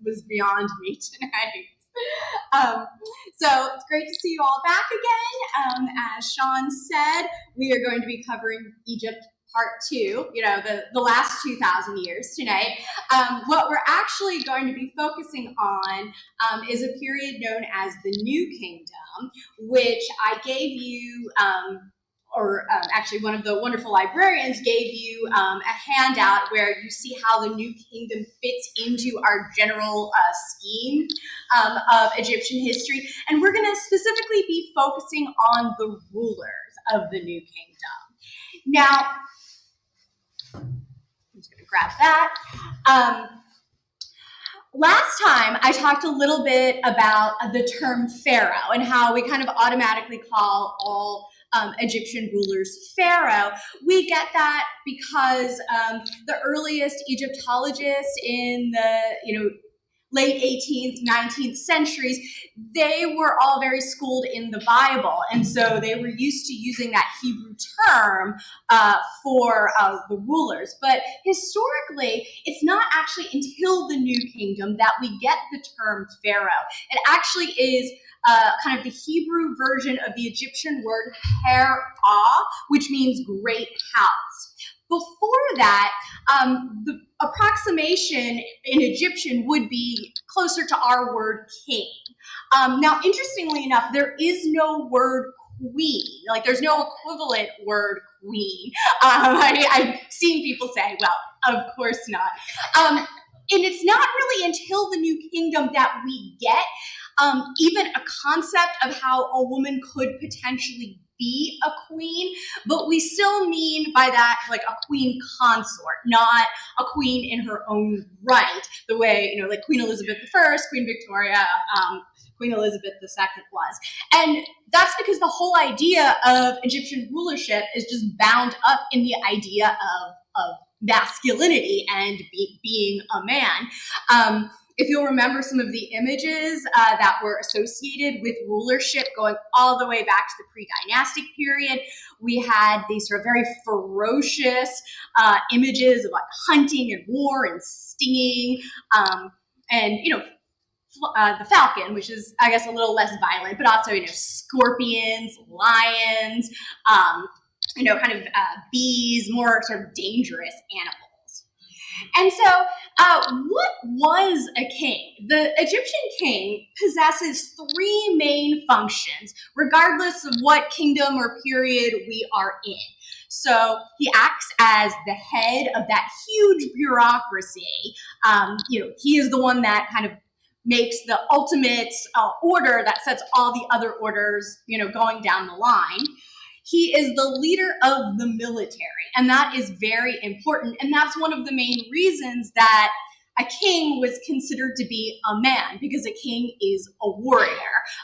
was beyond me tonight. So it's great to see you all back again. As Sean said, we are going to be covering Egypt Part 2, the last 2,000 years tonight. What we're actually going to be focusing on is a period known as the New Kingdom, which I gave you, actually one of the wonderful librarians gave you a handout where you see how the New Kingdom fits into our general scheme of Egyptian history. And we're going to specifically be focusing on the rulers of the New Kingdom. Now, I'm just going to grab that. Last time, I talked a little bit about the term pharaoh and how we kind of automatically call all Egyptian rulers pharaoh. We get that because the earliest Egyptologists in the late 18th, 19th centuries, they were all very schooled in the Bible, and so they were used to using that Hebrew term for the rulers. But historically, it's not actually until the New Kingdom that we get the term pharaoh. It actually is kind of the Hebrew version of the Egyptian word PHARAOHS, which means great house. Before that, the approximation in Egyptian would be closer to our word king. Now, interestingly enough, there is no word queen. Like, there's no equivalent word queen. I've seen people say, well, of course not. And it's not really until the New Kingdom that we get even a concept of how a woman could potentially be a queen, but we still mean by that like a queen consort, not a queen in her own right, the way, like Queen Elizabeth I, Queen Victoria, Queen Elizabeth II was. And that's because the whole idea of Egyptian rulership is just bound up in the idea of masculinity and being a man. If you'll remember some of the images that were associated with rulership going all the way back to the pre-dynastic period, we had these sort of very ferocious images of like hunting and war and stinging, and the falcon, which is, I guess, a little less violent, but also scorpions, lions, kind of bees, more sort of dangerous animals. And so, what was a king? The Egyptian king possesses three main functions, regardless of what kingdom or period we are in. So he acts as the head of that huge bureaucracy. He is the one that kind of makes the ultimate order that sets all the other orders, going down the line. He is the leader of the military, and that is very important. And that's one of the main reasons that a king was considered to be a man, because a king is a warrior.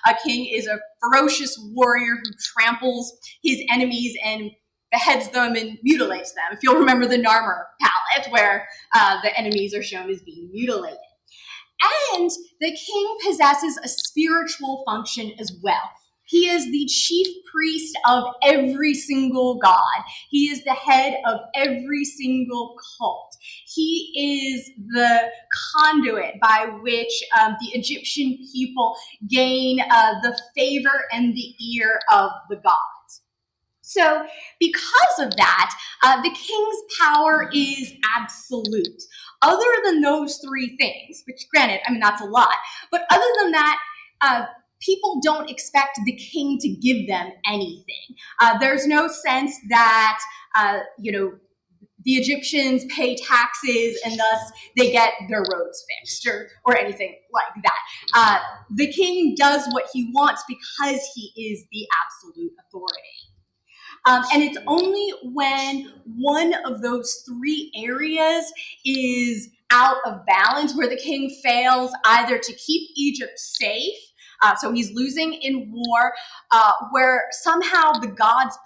A king is a ferocious warrior who tramples his enemies and beheads them and mutilates them. If you'll remember the Narmer palette, where the enemies are shown as being mutilated. And the king possesses a spiritual function as well. He is the chief priest of every single god. He is the head of every single cult. He is the conduit by which the Egyptian people gain the favor and the ear of the gods. So because of that, the king's power is absolute. Other than those three things, which granted, that's a lot, but other than that, people don't expect the king to give them anything. There's no sense that, the Egyptians pay taxes and thus they get their roads fixed or anything like that. The king does what he wants because he is the absolute authority. And it's only when one of those three areas is out of balance, where the king fails either to keep Egypt safe, so he's losing in war, where somehow the god's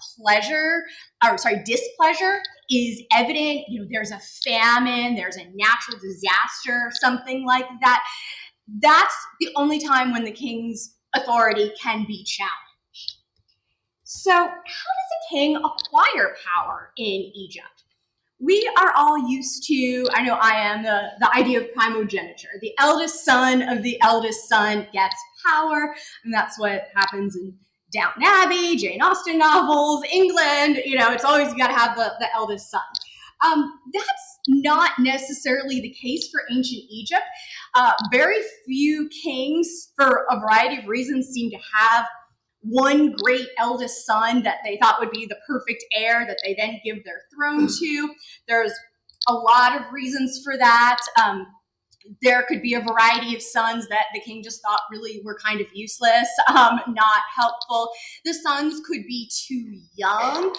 displeasure is evident. There's a famine, there's a natural disaster, something like that. That's the only time when the king's authority can be challenged. So how does a king acquire power in Egypt? we are all used to, I know I am, the idea of primogeniture. The eldest son of the eldest son gets power, and that's what happens in Downton Abbey, Jane Austen novels, England. You know, it's always got to have the eldest son. That's not necessarily the case for ancient Egypt. Very few kings, for a variety of reasons, seem to have one great eldest son that they thought would be the perfect heir that they then give their throne to. There's a lot of reasons for that. There could be a variety of sons that the king just thought really were kind of useless, not helpful. The sons could be too young.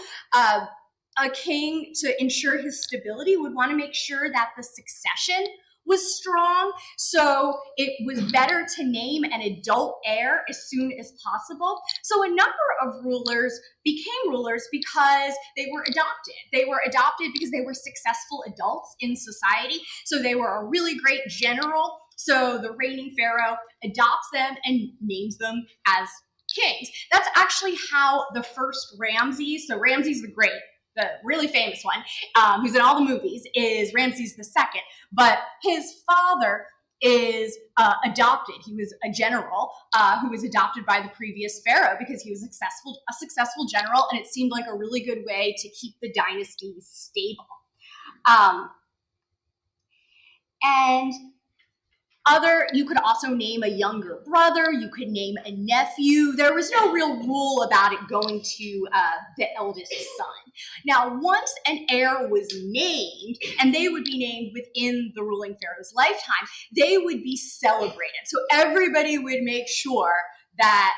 A king, to ensure his stability, would want to make sure that the succession was strong. So it was better to name an adult heir as soon as possible. So a number of rulers became rulers because they were adopted. They were adopted because they were successful adults in society. So they were a really great general. So the reigning pharaoh adopts them and names them as kings. That's actually how the first Ramses, so Ramses the Great, the really famous one, who's in all the movies, is Ramses II. But his father is adopted. He was a general who was adopted by the previous pharaoh because he was a successful general, and it seemed like a really good way to keep the dynasty stable. You could also name a younger brother, you could name a nephew. There was no real rule about it going to the eldest son. Now, once an heir was named, and they would be named within the ruling pharaoh's lifetime, they would be celebrated. So everybody would make sure that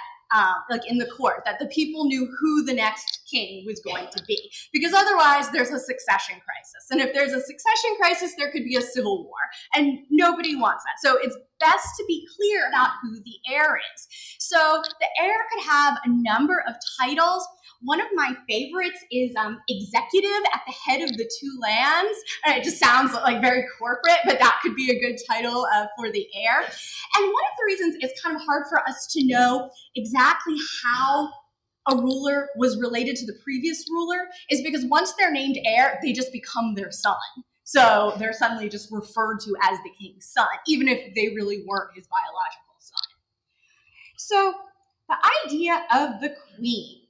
like in the court, that the people knew who the next king was going to be. Because otherwise, there's a succession crisis. And if there's a succession crisis, there could be a civil war. And nobody wants that. So it's best to be clear about who the heir is. So the heir could have a number of titles. One of my favorites is executive at the head of the two lands. It just sounds like very corporate, but that could be a good title for the heir. And one of the reasons it's kind of hard for us to know exactly how a ruler was related to the previous ruler is because once they're named heir, they just become their son. So they're suddenly just referred to as the king's son, even if they really weren't his biological son. So the idea of the queen.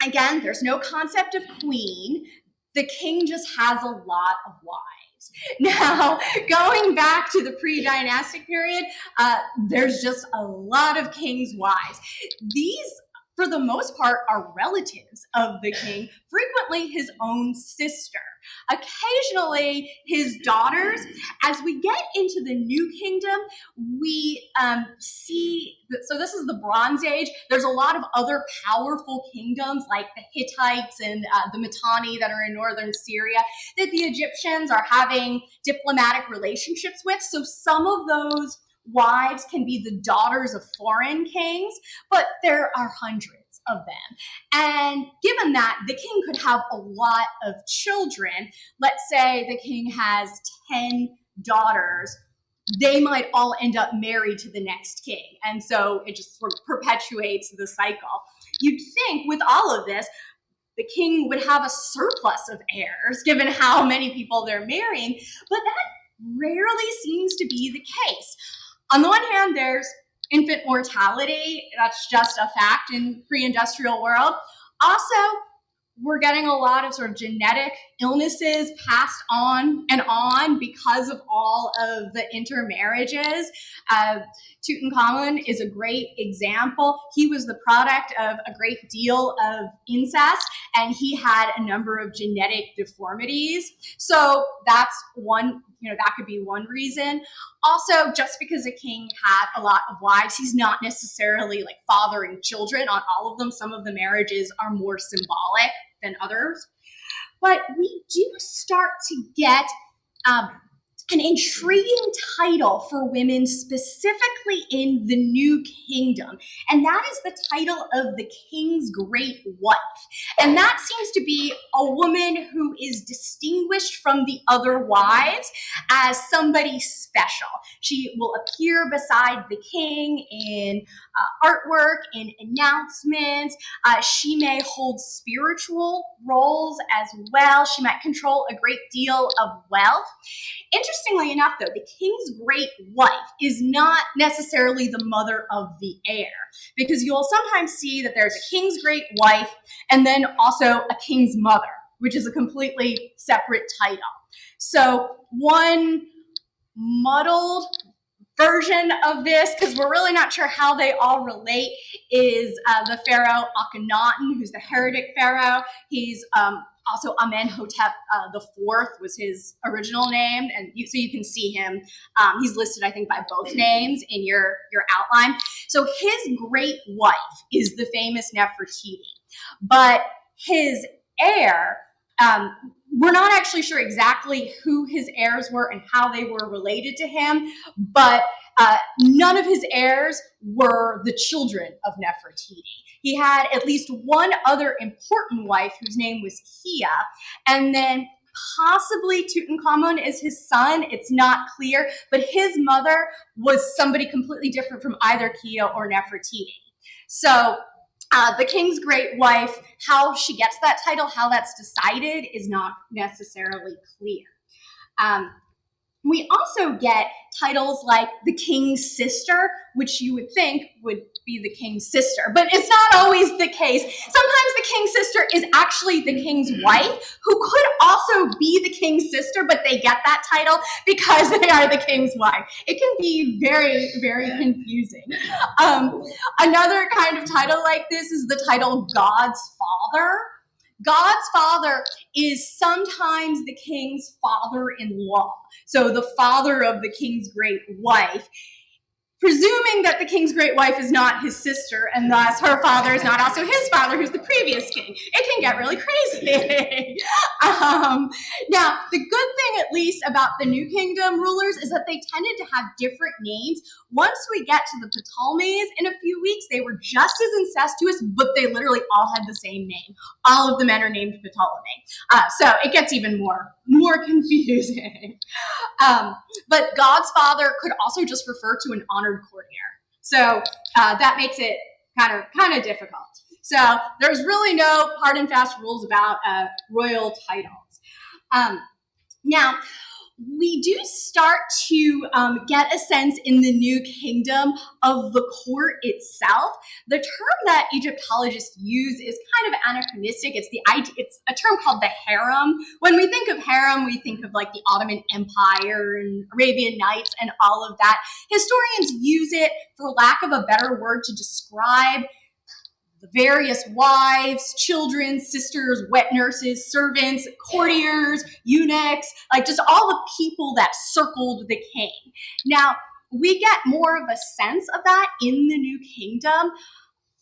Again, there's no concept of queen. The king just has a lot of wives. Now, going back to the pre-dynastic period, there's just a lot of king's wives. These, for the most part, are relatives of the king, frequently his own sister. Occasionally, his daughters. As we get into the New Kingdom, we see, so this is the Bronze Age. There's a lot of other powerful kingdoms like the Hittites and the Mitanni that are in northern Syria that the Egyptians are having diplomatic relationships with. So some of those wives can be the daughters of foreign kings, but there are hundreds of them. And given that, the king could have a lot of children. Let's say the king has 10 daughters. They might all end up married to the next king. And so it just sort of perpetuates the cycle. You'd think with all of this, the king would have a surplus of heirs, given how many people they're marrying, but that rarely seems to be the case. On the one hand, there's infant mortality. That's just a fact in pre-industrial world. Also, we're getting a lot of sort of genetic illnesses passed on and on because of all of the intermarriages. Tutankhamun is a great example. He was the product of a great deal of incest, and he had a number of genetic deformities. So that's one, that could be one reason. Also, just because a king had a lot of wives, he's not necessarily like fathering children on all of them. Some of the marriages are more symbolic than others. But we do start to get an intriguing title for women, specifically in the New Kingdom, and that is the title of the king's great wife. And that seems to be a woman who is distinguished from the other wives as somebody special. She will appear beside the king in artwork, in announcements. She may hold spiritual roles as well. She might control a great deal of wealth. Interestingly enough, though, the king's great wife is not necessarily the mother of the heir, because you'll sometimes see that there's a king's great wife and then also a king's mother, which is a completely separate title. So one muddled version of this, because we're really not sure how they all relate, is the pharaoh Akhenaten, who's the heretic pharaoh. He's also Amenhotep the IV was his original name, and so you can see him. He's listed, I think, by both names in your outline. So his great wife is the famous Nefertiti, but his heir, we're not actually sure exactly who his heirs were and how they were related to him, but none of his heirs were the children of Nefertiti. He had at least one other important wife whose name was Kia, and then possibly Tutankhamun is his son. It's not clear, but his mother was somebody completely different from either Kia or Nefertiti. So the king's great wife, how she gets that title, how that's decided, is not necessarily clear. We also get titles like the king's sister, which you would think would be the king's sister, but it's not always the case. Sometimes the king's sister is actually the king's wife, who could also be the king's sister, but they get that title because they are the king's wife. It can be very, very confusing. Another kind of title like this is the title God's father. God's father is sometimes the king's father-in-law, so the father of the king's great wife, presuming that the king's great wife is not his sister, and thus her father is not also his father, who's the previous king. It can get really crazy. Now, the good thing, at least, about the New Kingdom rulers is that they tended to have different names. Once we get to the Ptolemies in a few weeks, they were just as incestuous, but they literally all had the same name. All of the men are named Ptolemy. So it gets even more confusing. But God's father could also just refer to an honored courtier. So that makes it kind of difficult. So there's really no hard and fast rules about royal titles. Now, we do start to get a sense in the New Kingdom of the court itself. The term that Egyptologists use is kind of anachronistic. It's a term called the harem. When we think of harem, we think of like the Ottoman Empire and Arabian Nights and all of that. Historians use it, for lack of a better word, to describe the various wives, children, sisters, wet nurses, servants, courtiers, eunuchs, like just all the people that circled the king. Now, we get more of a sense of that in the New Kingdom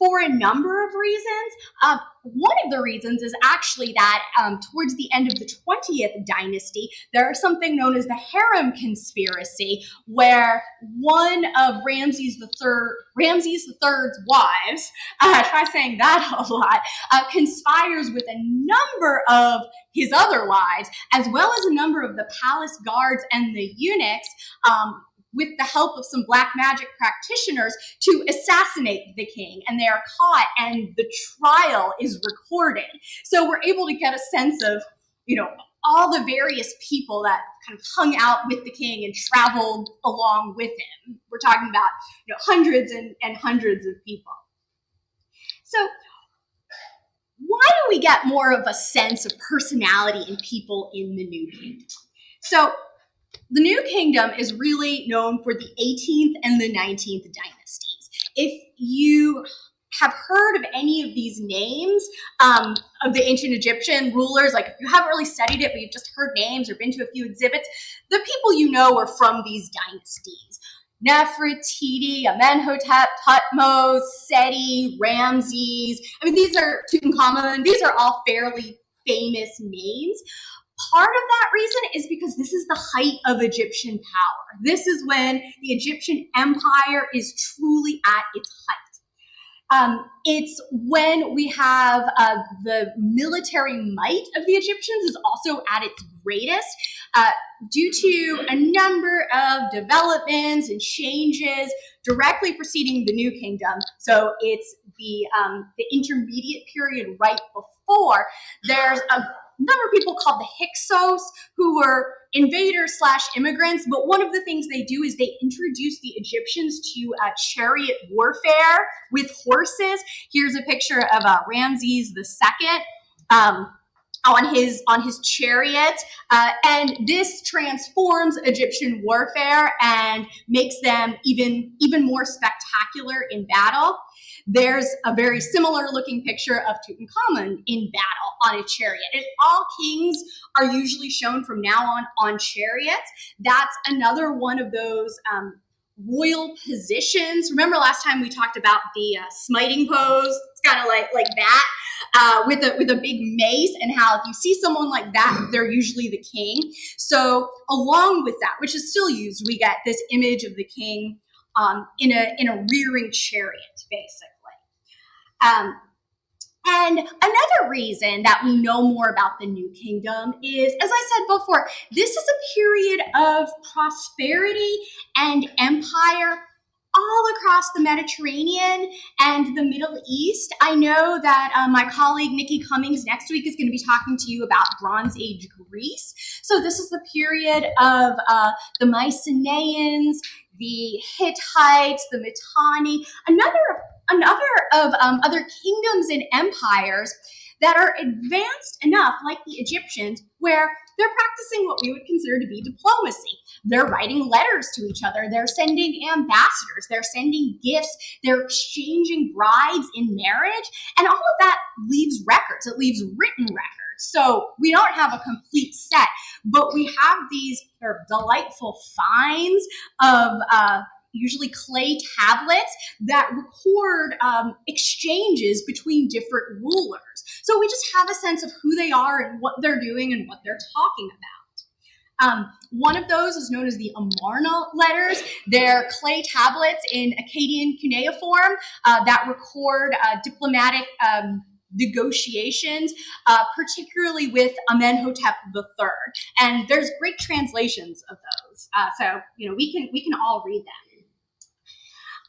for a number of reasons. One of the reasons is actually that towards the end of the 20th dynasty, there is something known as the harem conspiracy, where one of Ramses III's wives, try saying that a lot, conspires with a number of his other wives, as well as a number of the palace guards and the eunuchs, with the help of some black magic practitioners, to assassinate the king. And they are caught, and the trial is recorded. So we're able to get a sense of, all the various people that kind of hung out with the king and traveled along with him. We're talking about, hundreds and hundreds of people. So why do we get more of a sense of personality in people in the New Kingdom? So the New Kingdom is really known for the 18th and the 19th dynasties. If you have heard of any of these names of the ancient Egyptian rulers, like if you haven't really studied it, but you've just heard names or been to a few exhibits, the people you know are from these dynasties. Nefertiti, Amenhotep, Thutmose, Seti, Ramses. I mean, these are Tutankhamun. These are all fairly famous names. Part of that reason is because this is the height of Egyptian power. This is when the Egyptian empire is truly at its height. It's when we have the military might of the Egyptians is also at its greatest due to a number of developments and changes directly preceding the New Kingdom. So it's the intermediate period right before. There's a number of people called the Hyksos who were invaders / immigrants, but one of the things they do is they introduce the Egyptians to chariot warfare with horses. Here's a picture of Rameses II on his chariot, and this transforms Egyptian warfare and makes them even more spectacular in battle. There's a very similar looking picture of Tutankhamun in battle on a chariot. And all kings are usually shown from now on chariots. That's another one of those royal positions. Remember last time we talked about the smiting pose? It's kind of like that with a big mace, and how if you see someone like that, they're usually the king. So along with that, which is still used, we get this image of the king in a rearing chariot, basically. And another reason that we know more about the New Kingdom is, as I said before, this is a period of prosperity and empire all across the Mediterranean and the Middle East. I know that my colleague Nikki Cummings next week is going to be talking to you about Bronze Age Greece. So this is the period of the Mycenaeans, the Hittites, the Mitanni, another of other kingdoms and empires that are advanced enough, like the Egyptians, where they're practicing what we would consider to be diplomacy. They're writing letters to each other. They're sending ambassadors. They're sending gifts. They're exchanging brides in marriage. And all of that leaves records. It leaves written records. So we don't have a complete set, but we have these delightful finds of usually clay tablets that record exchanges between different rulers. So we just have a sense of who they are and what they're doing and what they're talking about. One of those is known as the Amarna letters. They're clay tablets in Akkadian cuneiform that record diplomatic negotiations, particularly with Amenhotep III. And there's great translations of those. So we can all read them.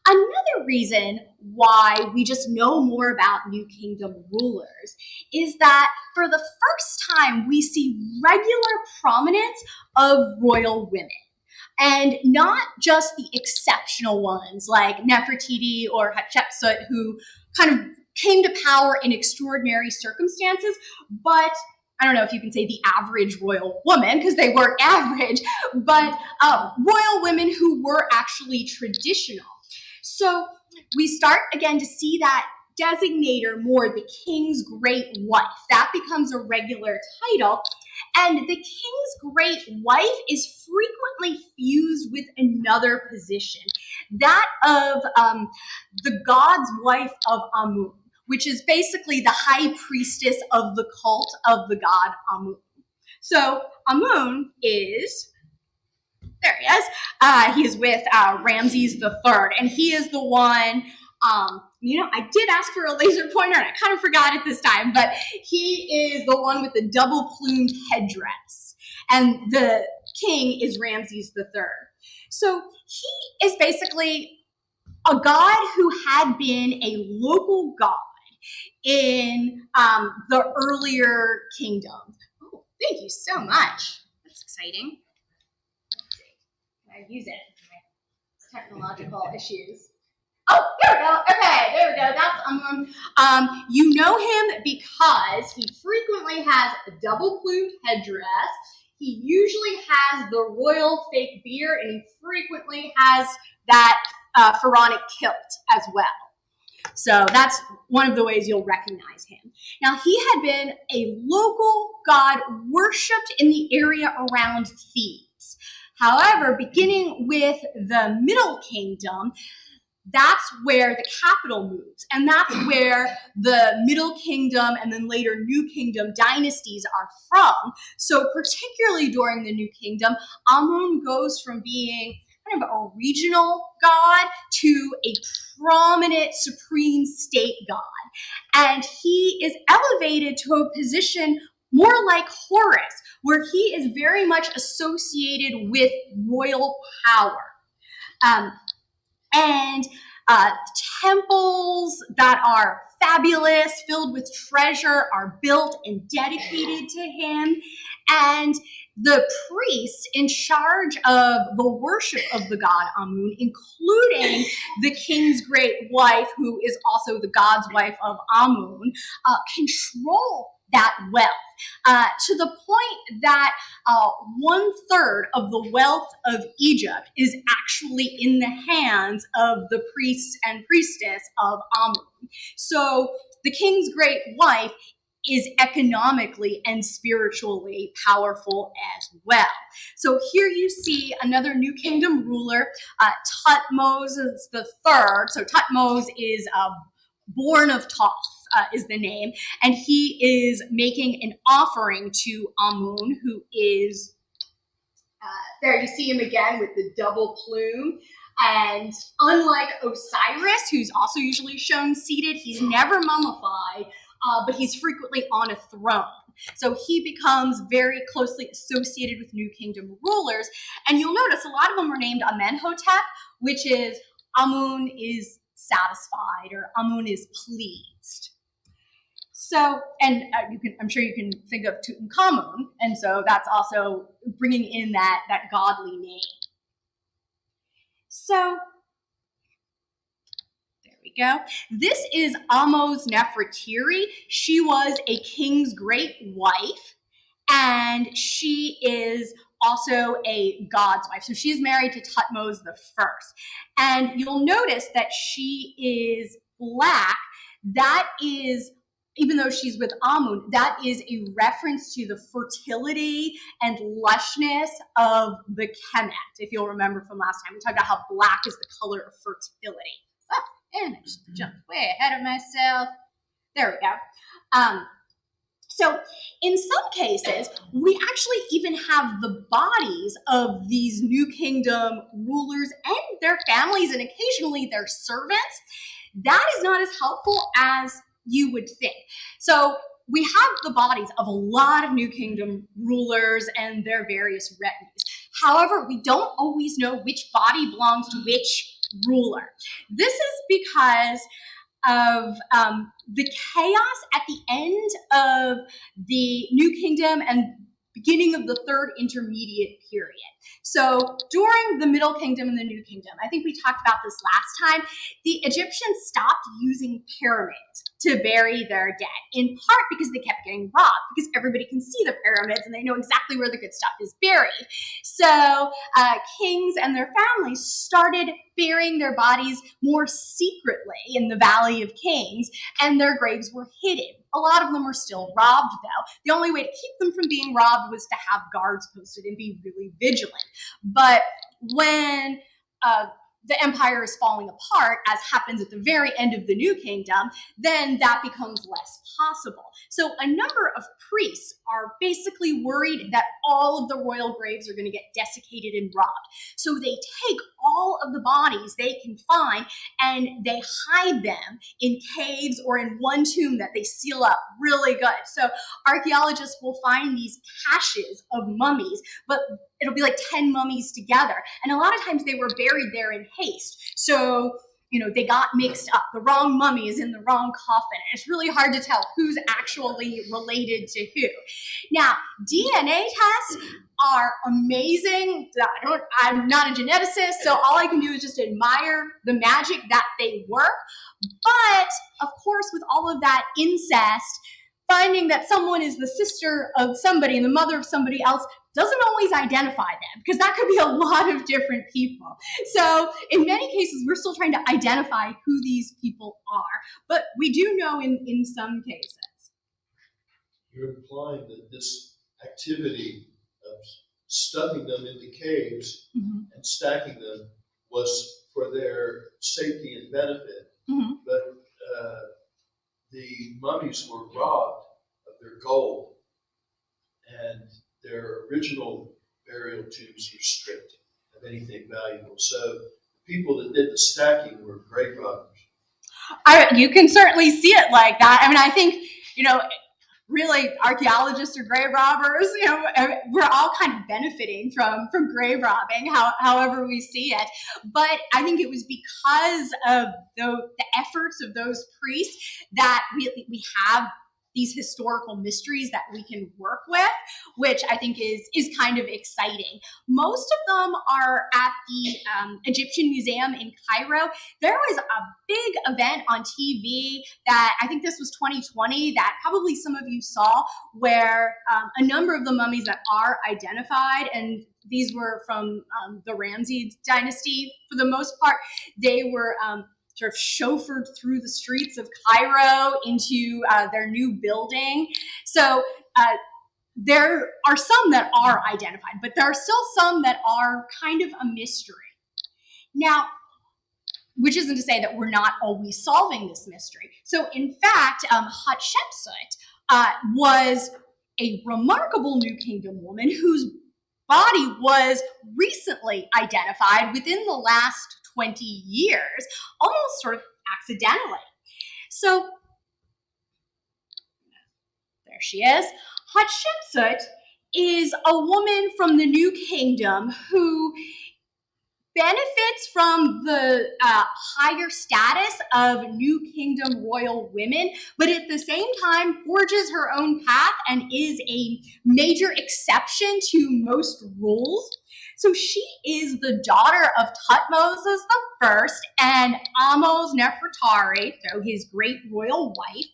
Another reason why we just know more about New Kingdom rulers is that for the first time we see regular prominence of royal women. And not just the exceptional ones like Nefertiti or Hatshepsut, who kind of came to power in extraordinary circumstances, but I don't know if you can say the average royal woman, because they weren't average, but royal women who were actually traditional. So we start again to see that designator more, the king's great wife. That becomes a regular title. And the king's great wife is frequently fused with another position, that of the god's wife of Amun, which is basically the high priestess of the cult of the god Amun. So Amun is... there he is. He is with Rameses III, and he is the one, I did ask for a laser pointer, and I kind of forgot it this time, but he is the one with the double-plumed headdress, and the king is Rameses III. So he is basically a god who had been a local god in the earlier kingdoms. Oh, thank you so much. That's exciting. I use it for my technological issues. Oh, here we go. Okay, there we go. That's you know him because he frequently has a double-plumed headdress. He usually has the royal fake beard, and he frequently has that pharaonic kilt as well. So that's one of the ways you'll recognize him. Now, he had been a local god worshipped in the area around Thebes. However, beginning with the Middle Kingdom, that's where the capital moves. And that's where the Middle Kingdom and then later New Kingdom dynasties are from. So particularly during the New Kingdom, Amun goes from being kind of a regional god to a prominent supreme state god. And he is elevated to a position more like Horus, where he is very much associated with royal power. And temples that are fabulous, filled with treasure, are built and dedicated to him. And the priests in charge of the worship of the god Amun, including the king's great wife, who is also the god's wife of Amun, control that wealth to the point that 1/3 of the wealth of Egypt is actually in the hands of the priests and priestess of Amun. So the king's great wife is economically and spiritually powerful as well. So here you see another New Kingdom ruler, Thutmose III. So Thutmose is born of Thoth. Is the name, and he is making an offering to Amun, who is there. You see him again with the double plume, and unlike Osiris, who's also usually shown seated, he's never mummified, but he's frequently on a throne. So he becomes very closely associated with New Kingdom rulers, and you'll notice a lot of them are named Amenhotep, which is Amun is satisfied or Amun is pleased. So, and I'm sure you can think of Tutankhamun, and so that's also bringing in that godly name. So, there we go. This is Ahmose Nefertiri. She was a king's great wife, and she is also a god's wife. So she's married to Thutmose I. And you'll notice that she is black. That is, even though she's with Amun, that is a reference to the fertility and lushness of the Kemet. If you'll remember from last time, we talked about how black is the color of fertility. Oh, and I just jumped way ahead of myself. There we go. So in some cases, we actually even have the bodies of these New Kingdom rulers and their families and occasionally their servants. That is not as helpful as you would think. So we have the bodies of a lot of New Kingdom rulers and their various retinues. However, we don't always know which body belongs to which ruler. This is because of the chaos at the end of the New Kingdom and beginning of the Third Intermediate Period. So during the Middle Kingdom and the New Kingdom, I think we talked about this last time, the Egyptians stopped using pyramids to bury their dead, in part because they kept getting robbed, because everybody can see the pyramids and they know exactly where the good stuff is buried. So kings and their families started burying their bodies more secretly in the Valley of Kings, and their graves were hidden. A lot of them were still robbed, though. The only way to keep them from being robbed was to have guards posted and be really vigilant. But when the empire is falling apart, as happens at the very end of the New Kingdom, then that becomes less possible. So a number of priests are basically worried that all of the royal graves are going to get desiccated and robbed. So they take all of the bodies they can find and they hide them in caves or in one tomb that they seal up really good. So archaeologists will find these caches of mummies, but it'll be like 10 mummies together. And a lot of times they were buried there in haste. So, you know, they got mixed up. The wrong mummy is in the wrong coffin. And it's really hard to tell who's actually related to who. Now, DNA tests are amazing. I'm not a geneticist, so all I can do is just admire the magic that they work. But, of course, with all of that incest, finding that someone is the sister of somebody and the mother of somebody else doesn't always identify them, because that could be a lot of different people. So in many cases, we're still trying to identify who these people are, but we do know in some cases. You're implying that this activity of stuffing them into caves and stacking them was for their safety and benefit, Mm-hmm. but the mummies were robbed of their gold, and their original burial tombs were stripped of anything valuable. So the people that did the stacking were grave robbers. You can certainly see it like that. I mean, I think, really archaeologists or grave robbers, we're all kind of benefiting from grave robbing, however we see it. But I think it was because of the efforts of those priests that we have these historical mysteries that we can work with, which I think is kind of exciting. Most of them are at the Egyptian Museum in Cairo. There was a big event on TV that I think this was 2020 that probably some of you saw, where a number of the mummies that are identified, and these were from the Ramses dynasty for the most part, they were sort of chauffeured through the streets of Cairo into their new building. So there are some that are identified, but there are still some that are kind of a mystery. Now, which isn't to say that we're not always solving this mystery. So in fact, Hatshepsut was a remarkable New Kingdom woman whose body was recently identified within the last 20 years, almost sort of accidentally. So there she is. Hatshepsut is a woman from the New Kingdom who benefits from the higher status of New Kingdom royal women, but at the same time forges her own path and is a major exception to most rules. So she is the daughter of Thutmose I and Ahmose Nefertari, so his great royal wife.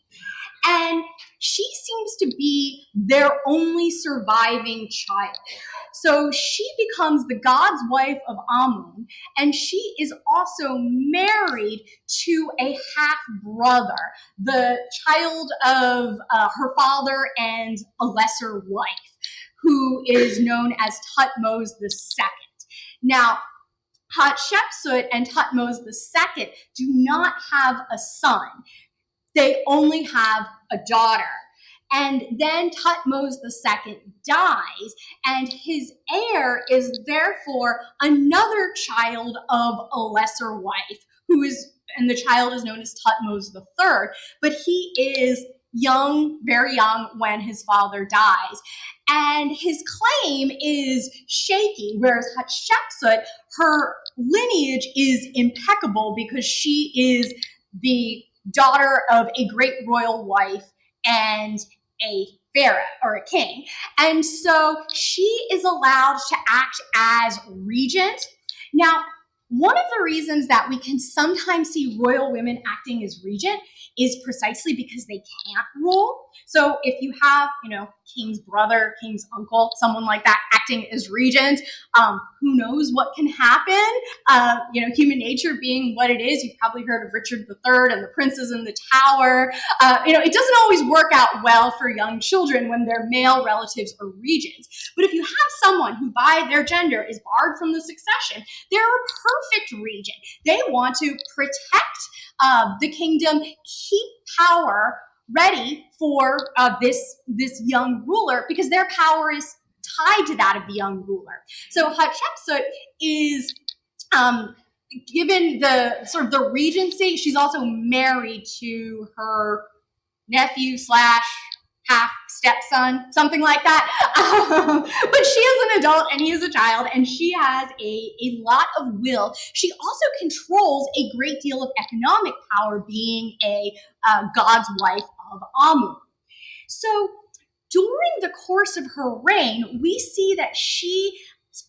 And she seems to be their only surviving child. So she becomes the god's wife of Amun, and she is also married to a half-brother, the child of her father and a lesser wife, who is known as Thutmose II. Now, Hatshepsut and Thutmose II do not have a son. They only have a daughter. And then Thutmose II dies, and his heir is therefore another child of a lesser wife, and the child is known as Thutmose III, but he is young, very young, when his father dies. And his claim is shaky, whereas Hatshepsut, her lineage is impeccable because she is the daughter of a great royal wife and a pharaoh or a king. And so she is allowed to act as regent. Now, one of the reasons that we can sometimes see royal women acting as regent is precisely because they can't rule. So if you have, king's brother, king's uncle, someone like that acting as regent, who knows what can happen? Human nature being what it is, you've probably heard of Richard III and the princes in the tower. It doesn't always work out well for young children when their male relatives are regents. But if you have someone who by their gender is barred from the succession, they're a perfect regent. They want to protect the kingdom, keep power ready for this young ruler, because their power is tied to that of the young ruler. So Hatshepsut is given the sort of the regency. She's also married to her nephew / half stepson, something like that. But she is an adult and he is a child, and she has a lot of will. She also controls a great deal of economic power, being a god's wife of Amun. So during the course of her reign, we see that she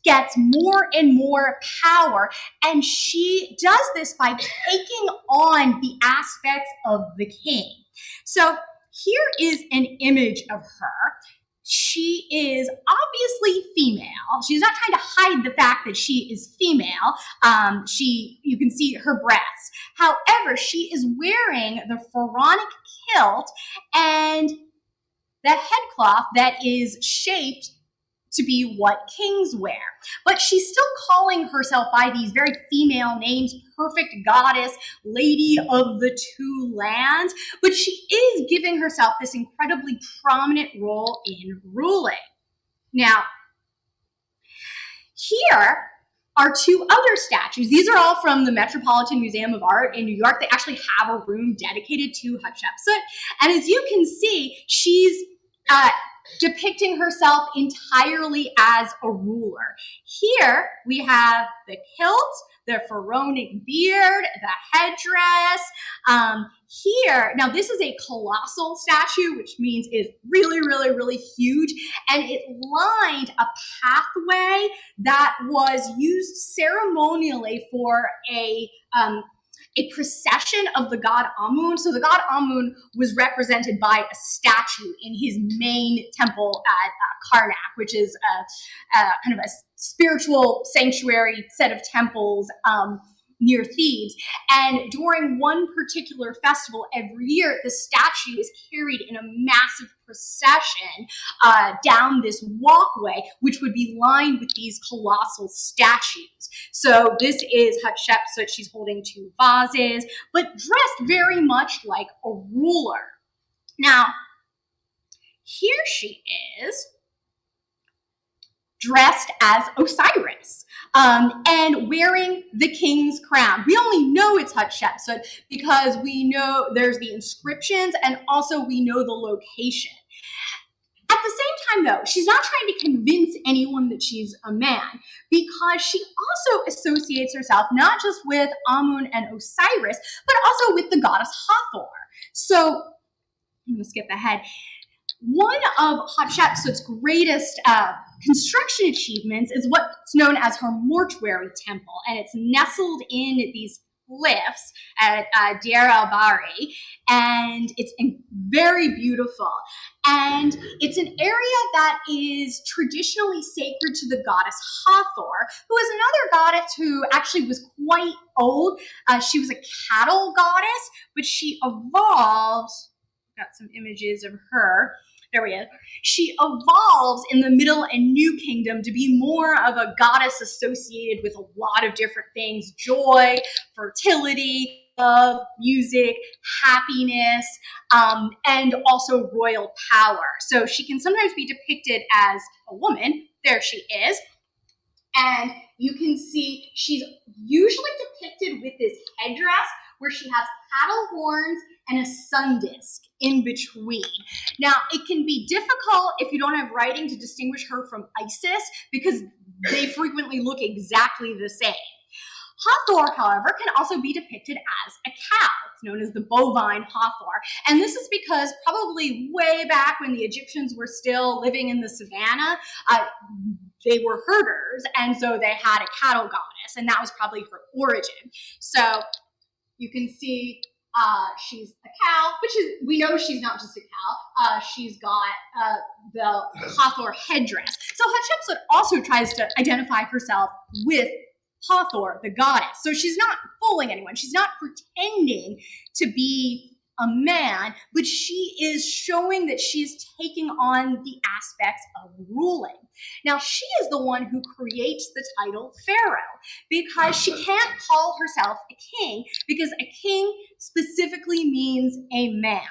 gets more and more power, and she does this by taking on the aspects of the king. So here is an image of her. She is obviously female. She's not trying to hide the fact that she is female. You can see her breasts. However, she is wearing the pharaonic kilt and the headcloth that is shaped to be what kings wear. But she's still calling herself by these very female names, perfect goddess, lady of the two lands, but she is giving herself this incredibly prominent role in ruling. Now, here are two other statues. These are all from the Metropolitan Museum of Art in New York. They actually have a room dedicated to Hatshepsut. And as you can see, she's depicting herself entirely as a ruler. Here we have the kilt, the pharaonic beard, the headdress. Here, now this is a colossal statue, which means it's really, really, really huge, and it lined a pathway that was used ceremonially for a procession of the god Amun. So the god Amun was represented by a statue in his main temple at Karnak, which is kind of a spiritual sanctuary set of temples near Thebes. And during one particular festival every year, the statue is carried in a massive procession down this walkway, which would be lined with these colossal statues. So this is Hatshepsut. She's holding two vases, but dressed very much like a ruler. Now, here she is, dressed as Osiris, and wearing the king's crown. We only know it's Hatshepsut because we know there's the inscriptions, and also we know the location. At the same time, though, she's not trying to convince anyone that she's a man, because she also associates herself not just with Amun and Osiris, but also with the goddess Hathor. So, I'm going to skip ahead. One of Hatshepsut's greatest construction achievements is what's known as her mortuary temple, and it's nestled in these cliffs at Deir el-Bahari, and it's very beautiful. And it's an area that is traditionally sacred to the goddess Hathor, who is another goddess who actually was quite old. She was a cattle goddess, but she evolved. Got some images of her. There we go. She evolves in the Middle and New Kingdom to be more of a goddess associated with a lot of different things: joy, fertility, love, music, happiness, and also royal power. So she can sometimes be depicted as a woman. There she is. And you can see she's usually depicted with this headdress where she has cattle horns and a sun disk in between. Now, it can be difficult if you don't have writing to distinguish her from Isis, because they frequently look exactly the same. Hathor, however, can also be depicted as a cow. It's known as the bovine Hathor. And this is because probably way back when the Egyptians were still living in the savannah, they were herders, and so they had a cattle goddess, and that was probably her origin. So you can see she's a cow, which is, we know she's not just a cow. She's got the Hathor headdress. So Hatshepsut also tries to identify herself with Hathor, the goddess. So she's not fooling anyone. She's not pretending to be a man, but she is showing that she's taking on the aspects of ruling. Now, she is the one who creates the title pharaoh, because she can't call herself a king, because a king specifically means a man.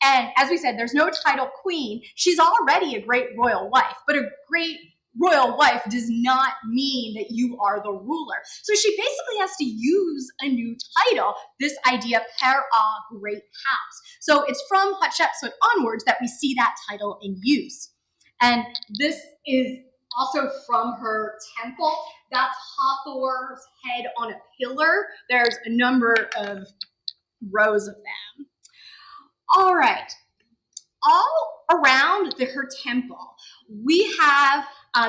And as we said, there's no title queen. She's already a great royal wife, but a great royal wife does not mean that you are the ruler. So she basically has to use a new title, this idea, PHARAOHS, great house. So it's from Hatshepsut onwards that we see that title in use. And this is also from her temple. That's Hathor's head on a pillar. There's a number of rows of them. All right. All around her temple, we have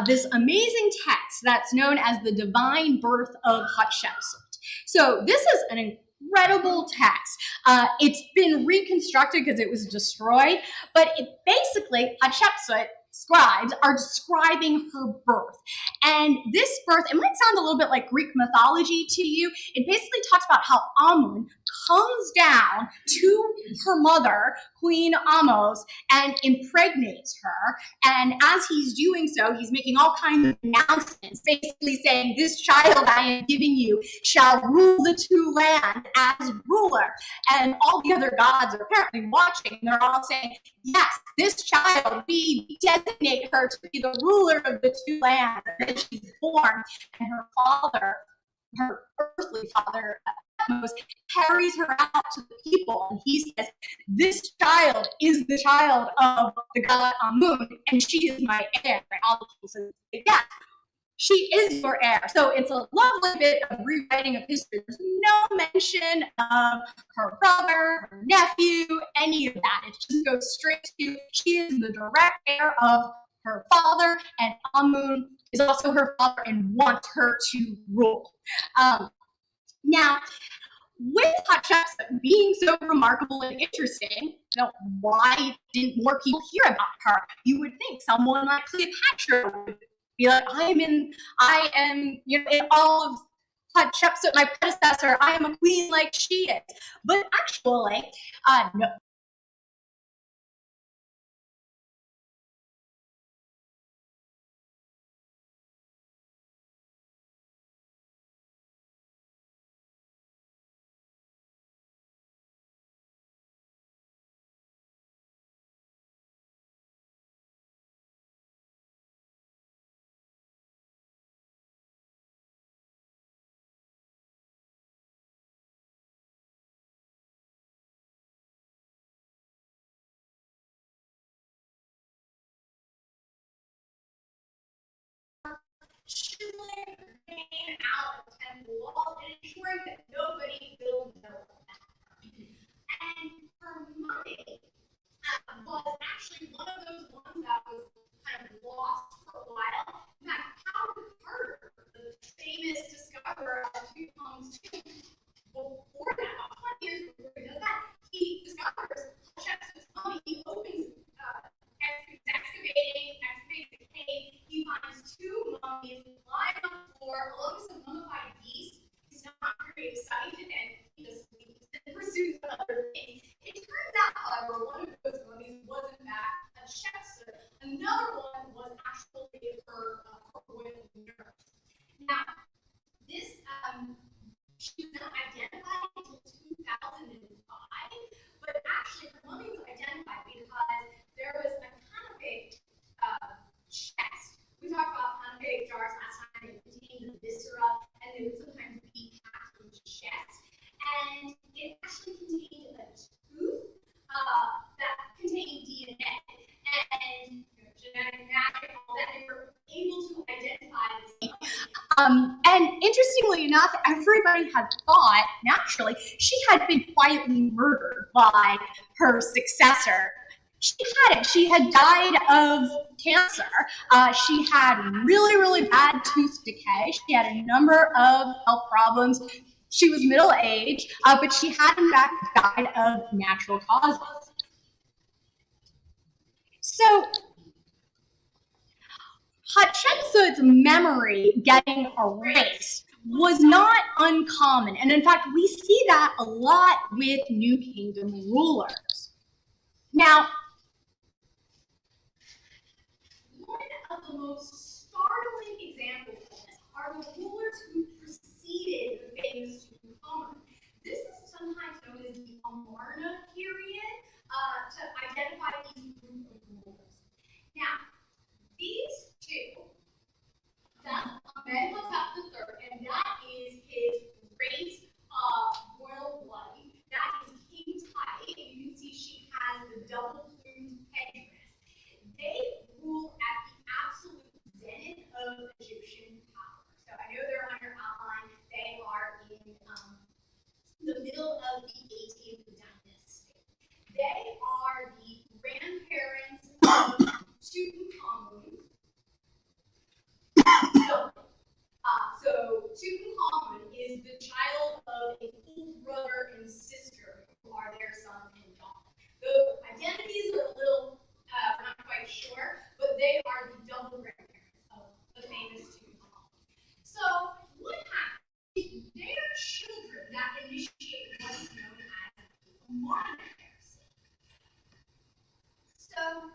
this amazing text that's known as the Divine Birth of Hatshepsut. So this is an incredible text. It's been reconstructed because it was destroyed, but it basically, Hatshepsut scribes are describing her birth. And this birth, it might sound a little bit like Greek mythology to you. It basically talks about how Amun comes down to her mother, Queen Ahmose, and impregnates her. And as he's doing so, he's making all kinds of announcements, basically saying, this child I am giving you shall rule the two lands as ruler. And all the other gods are apparently watching. They're all saying, yes, this child, we designate her to be the ruler of the two lands. And then she's born, and her father, her earthly father, carries her out to the people, and he says, this child is the child of the god Amun, and she is my heir. And all the people say, yes, she is your heir. So it's a lovely bit of rewriting of history. There's no mention of her brother, her nephew, any of that. It just goes straight to, she is the direct heir of her father, and Amun is also her father and wants her to rule. Now, with Hatshepsut being so remarkable and interesting, why didn't more people hear about her? You would think someone like Cleopatra would be like, I am, in all of Hatshepsut, my predecessor, I am a queen like she is. But actually, no. Chiseling her name out of temple walls and ensuring that nobody will know about her. And her mummy was actually one of those ones that was kind of lost for a while. In fact, Howard Carter, the famous discoverer of Tutankhamun's tomb, before that, about 20 years before he does that, he discovers Hatshepsut's mummy. He opens, excavating the cave. He finds two mummies lying on the floor along with some mummified beasts. He's not very excited, and he just leaves and pursues other things. It turns out, however, one of those mummies was in fact Hatshepsut. Another one was actually her royal nurse. Now, this she was not identified until 2005, but actually her mummy was identified because there was a kind of big chest. We talked about kind of big jars last time. They contained the viscera, and they would sometimes be packed in the chest. And it actually contained a tooth that contained DNA. And genetic magic, all that, they were able to identify this. And interestingly enough, everybody had thought, naturally, she had been quietly murdered by her successor. She hadn't. She had died of cancer. She had really, really bad tooth decay. She had a number of health problems. She was middle-aged, but she had, in fact, died of natural causes. So, Hatshepsut's memory getting erased was not uncommon. And in fact, we see that a lot with New Kingdom rulers. Now, one of the most startling examples of this are the rulers who preceded the famous Tutankhamun. This is sometimes known as the Amarna period to identify these group of rulers. Now, these two, that's Amenhotep III, and that is his great royal blood. That is King Tut. You can see she has the double-plumed headdress. They rule at the absolute zenith of Egyptian power. So I know they're on your outline. They are in the middle of the 18th dynasty. They are the grandparents of Tutankhamun. So Tutankhamun is the child of a full brother and sister who are their son and daughter. The identities are a little, not quite sure, but they appreciate what is known as monarch heirs. So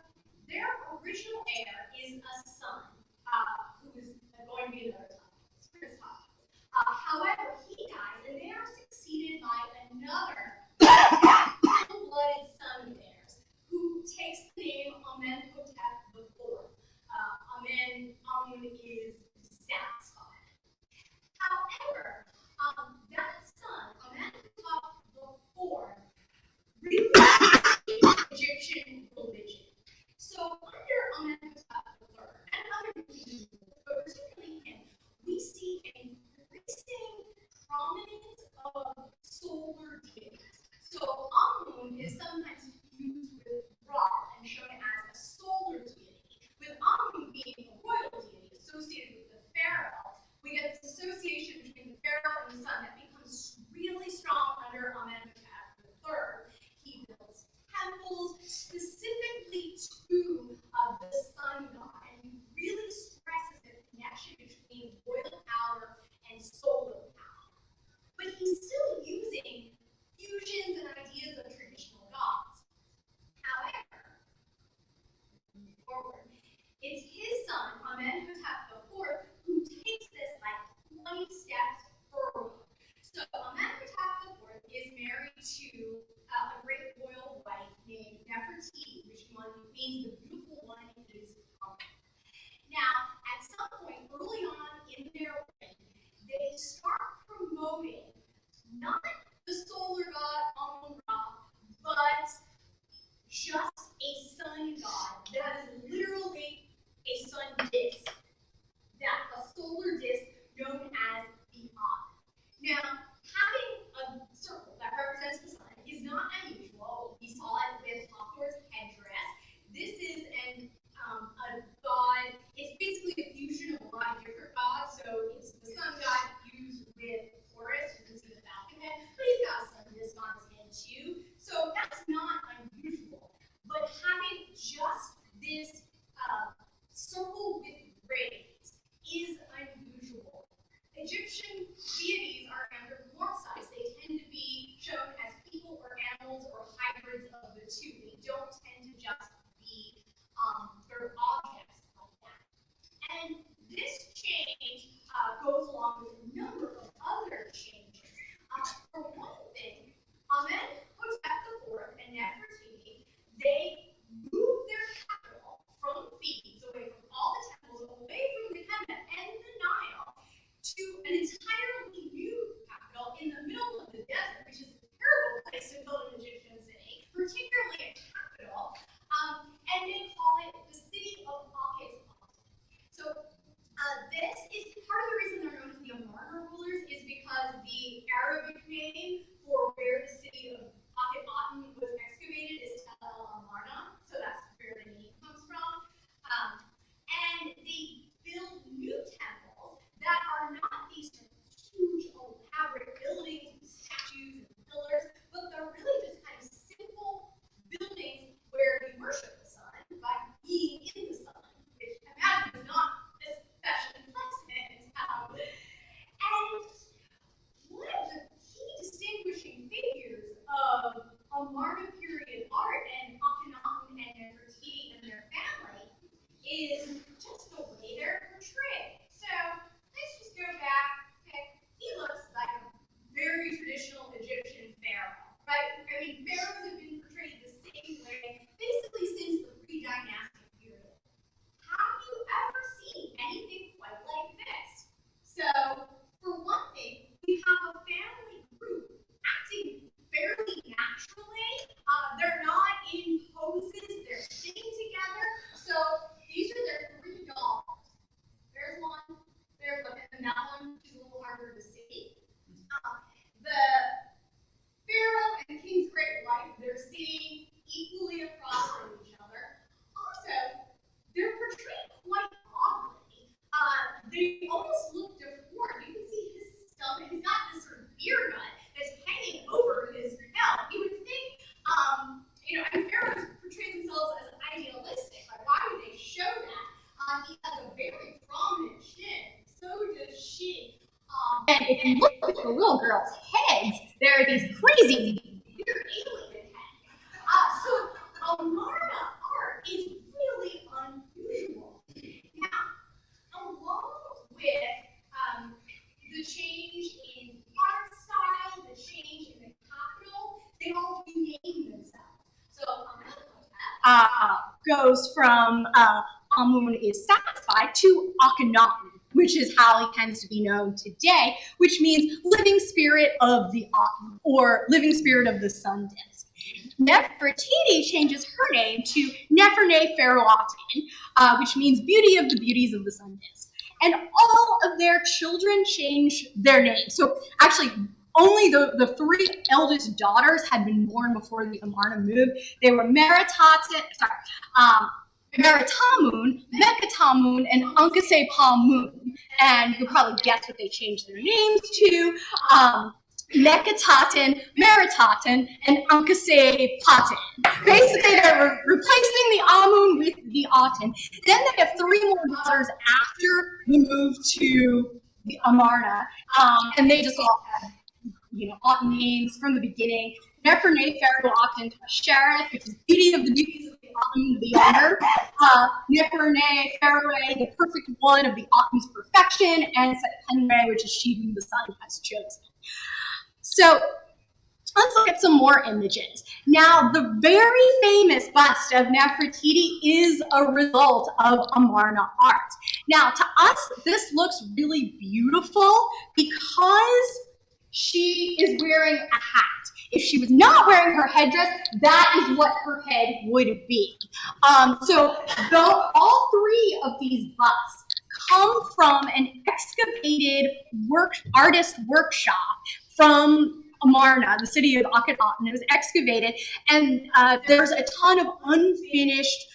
their original heir is a son who is going to be another son, Prince Hatshepsut. However, he dies, and they are succeeded by another full-blooded son of theirs who takes the name Amenhotep IV. Amun is dissatisfied. However, that son, Amenhotep IV, really Egyptian religion. So under Amenhotep III and other religions, but particularly him, we see an increasing prominence of solar deities. So Amun is sometimes used with Ra and shown as a solar deity, with Amun being a royal deity associated with the pharaoh. We get this association between the pharaoh and the sun that becomes really strong under Amenhotep III. He builds temples specifically to the sun god, and he really stresses the connection between royal power and solar power. But he's still using fusions and ideas of traditional gods. However, moving forward, it's his son, Amenhotep IV, who takes this like 20 steps further. So Amenhotep IV is married to a great royal wife named Nefertiti, which means the beautiful one is coming. Now, at some point early on in their reign, they start promoting not the solar god Amun-Ra, but just a sun god that is literally a sun disk, a solar disk known as the Eye. Now, having a circle that represents the sun is not unusual. We saw it with Hathor's headdress. This is a god. It's basically a fusion of a lot of different gods. So it's the sun god fused with Horus. You can see the falcon head, but he's got a sun disk on his head too. So that's not unusual. But having just this circle with rays is unusual. Egyptian deities are anthropomorphized. They tend to be shown as people or animals or hybrids of the two. They don't tend to just be sort of objects like that. And this change goes along with a number of other changes. For one thing, Amenhotep IV and Nefertiti, they moved their capital from Thebes, away from all the temples, away from the Kemet and the Nile, to an entirely new capital in the middle of the desert, which is a terrible place to build an Egyptian city, particularly a capital, and they call it the city of Akhenaten. So this is part of the reason they're known as the Amarna rulers, is because the Arabic name for where the city of Akhenaten was excavated is Tel El Amarna, so that's where the name comes from. And they build new temples that are not these huge, elaborate buildings with statues and pillars, but they're really just kind of simple buildings where we worship the sun by being in the sun, which I imagine is not especially pleasant. And one of the key distinguishing these crazy weird alien heads. So Amarna art is really unusual. Now, along with the change in art style, the change in the capital, they all rename themselves. So goes from Amun is satisfied to Akhenaten, which is how he tends to be known today, which means living spirit of the Aten, or living spirit of the sun disk. Nefertiti changes her name to Nefertiti-PHARAOHS, which means beauty of the beauties of the sun disk. And all of their children change their names. So actually, only the three eldest daughters had been born before the Amarna moved. They were Meritamun, Meketamun, and Ankhesepamun. And you can probably guess what they changed their names to. Neketaten, Meritaten, and Ankhesepaten. Basically, they're replacing the Amun with the Aten. Then they have three more daughters after the move to the Amarna, and they just all have, Aten names from the beginning. Nefertiti-PHARAOHS Sharif, which is beauty of the beauties of the Aten, the younger. Nefertiti-PHARAOH, the perfect one of the Aten's perfection, and Setenre, which is she whom the sun has chosen. So let's look at some more images. Now, the very famous bust of Nefertiti is a result of Amarna art. Now, to us, this looks really beautiful because she is wearing a hat. If she was not wearing her headdress, that is what her head would be. So all three of these busts come from an excavated artist workshop from Amarna, the city of Akhenaten. It was excavated, and there's a ton of unfinished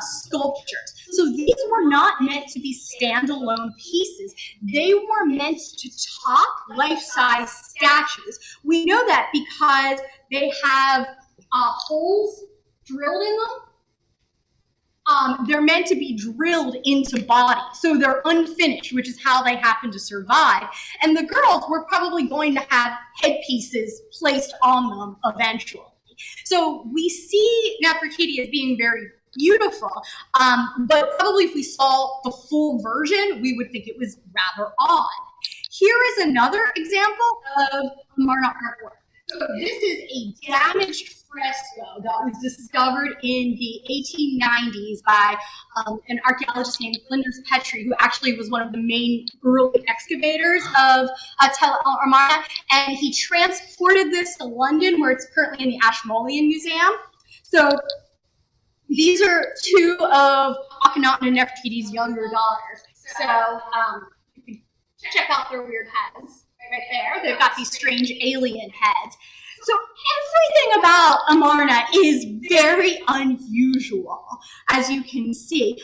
sculptures. So these were not meant to be standalone pieces. They were meant to top life-size statues. We know that because they have holes drilled in them. They're meant to be drilled into body, so they're unfinished, which is how they happen to survive. And the girls were probably going to have headpieces placed on them eventually. So we see Nefertiti as being very beautiful, but probably if we saw the full version, we would think it was rather odd. Here is another example of Amarna artwork. So this is a damaged fresco that was discovered in the 1890s by an archaeologist named Flinders Petrie, who actually was one of the main early excavators of Tel Amarna, and he transported this to London, where it's currently in the Ashmolean Museum. So these are two of Akhenaten and Nefertiti's younger daughters. So you can check out their weird heads. Right there, they've got these strange alien heads. So everything about Amarna is very unusual, as you can see.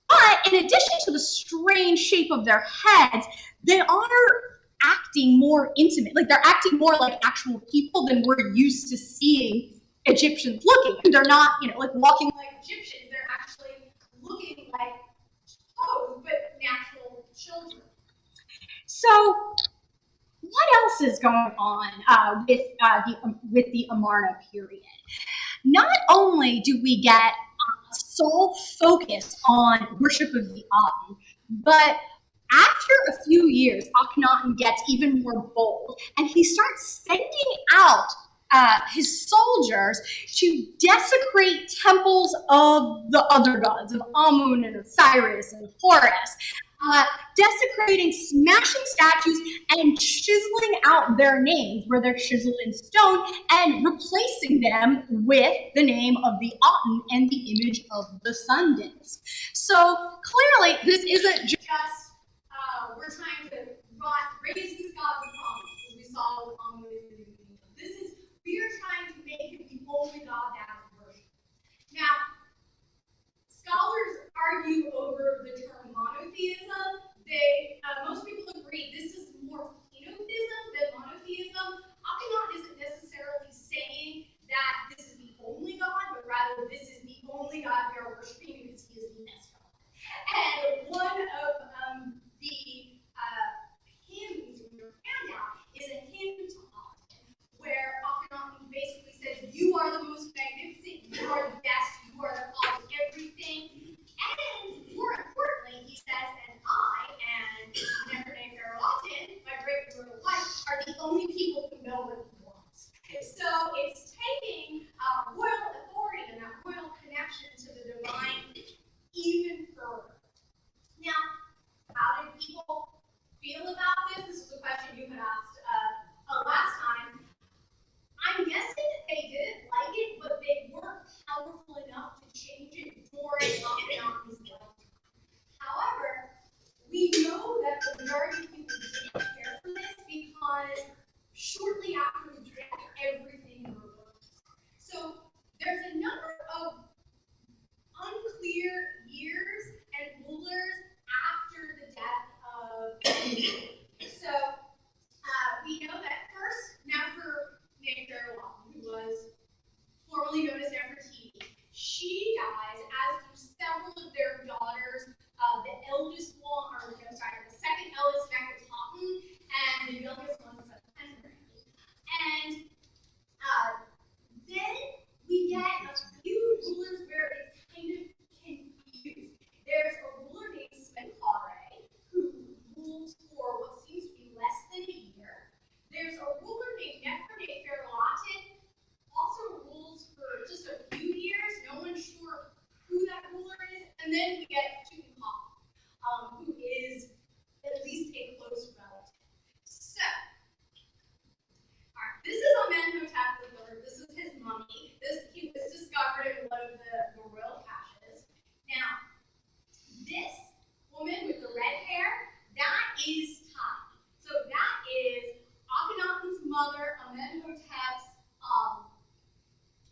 But in addition to the strange shape of their heads, they are acting more intimate. Like, they're acting more like actual people than we're used to seeing Egyptians looking. They're not, like walking like Egyptians. They're actually looking like toes, but natural children. So what else is going on with the Amarna period? Not only do we get sole focus on worship of the Aten, but after a few years, Akhenaten gets even more bold, and he starts sending out his soldiers to desecrate temples of the other gods, of Amun and Osiris and Horus, desecrating, smashing statues, and chiseling out their names where they're chiseled in stone, and replacing them with the name of the Aten and the image of the sun disk. So clearly, this isn't just we're trying to raise these gods of Amun, as we saw with Amun. This is, we are trying to make him the only god that is worshipped. Now, scholars argue over the term monotheism. Most people agree this is more henotheism than monotheism. Akhenaten isn't necessarily saying that this is the only god, but rather this is the only god we are worshiping because he is the best god. And one of the hymns in your handout is a hymn to Aten.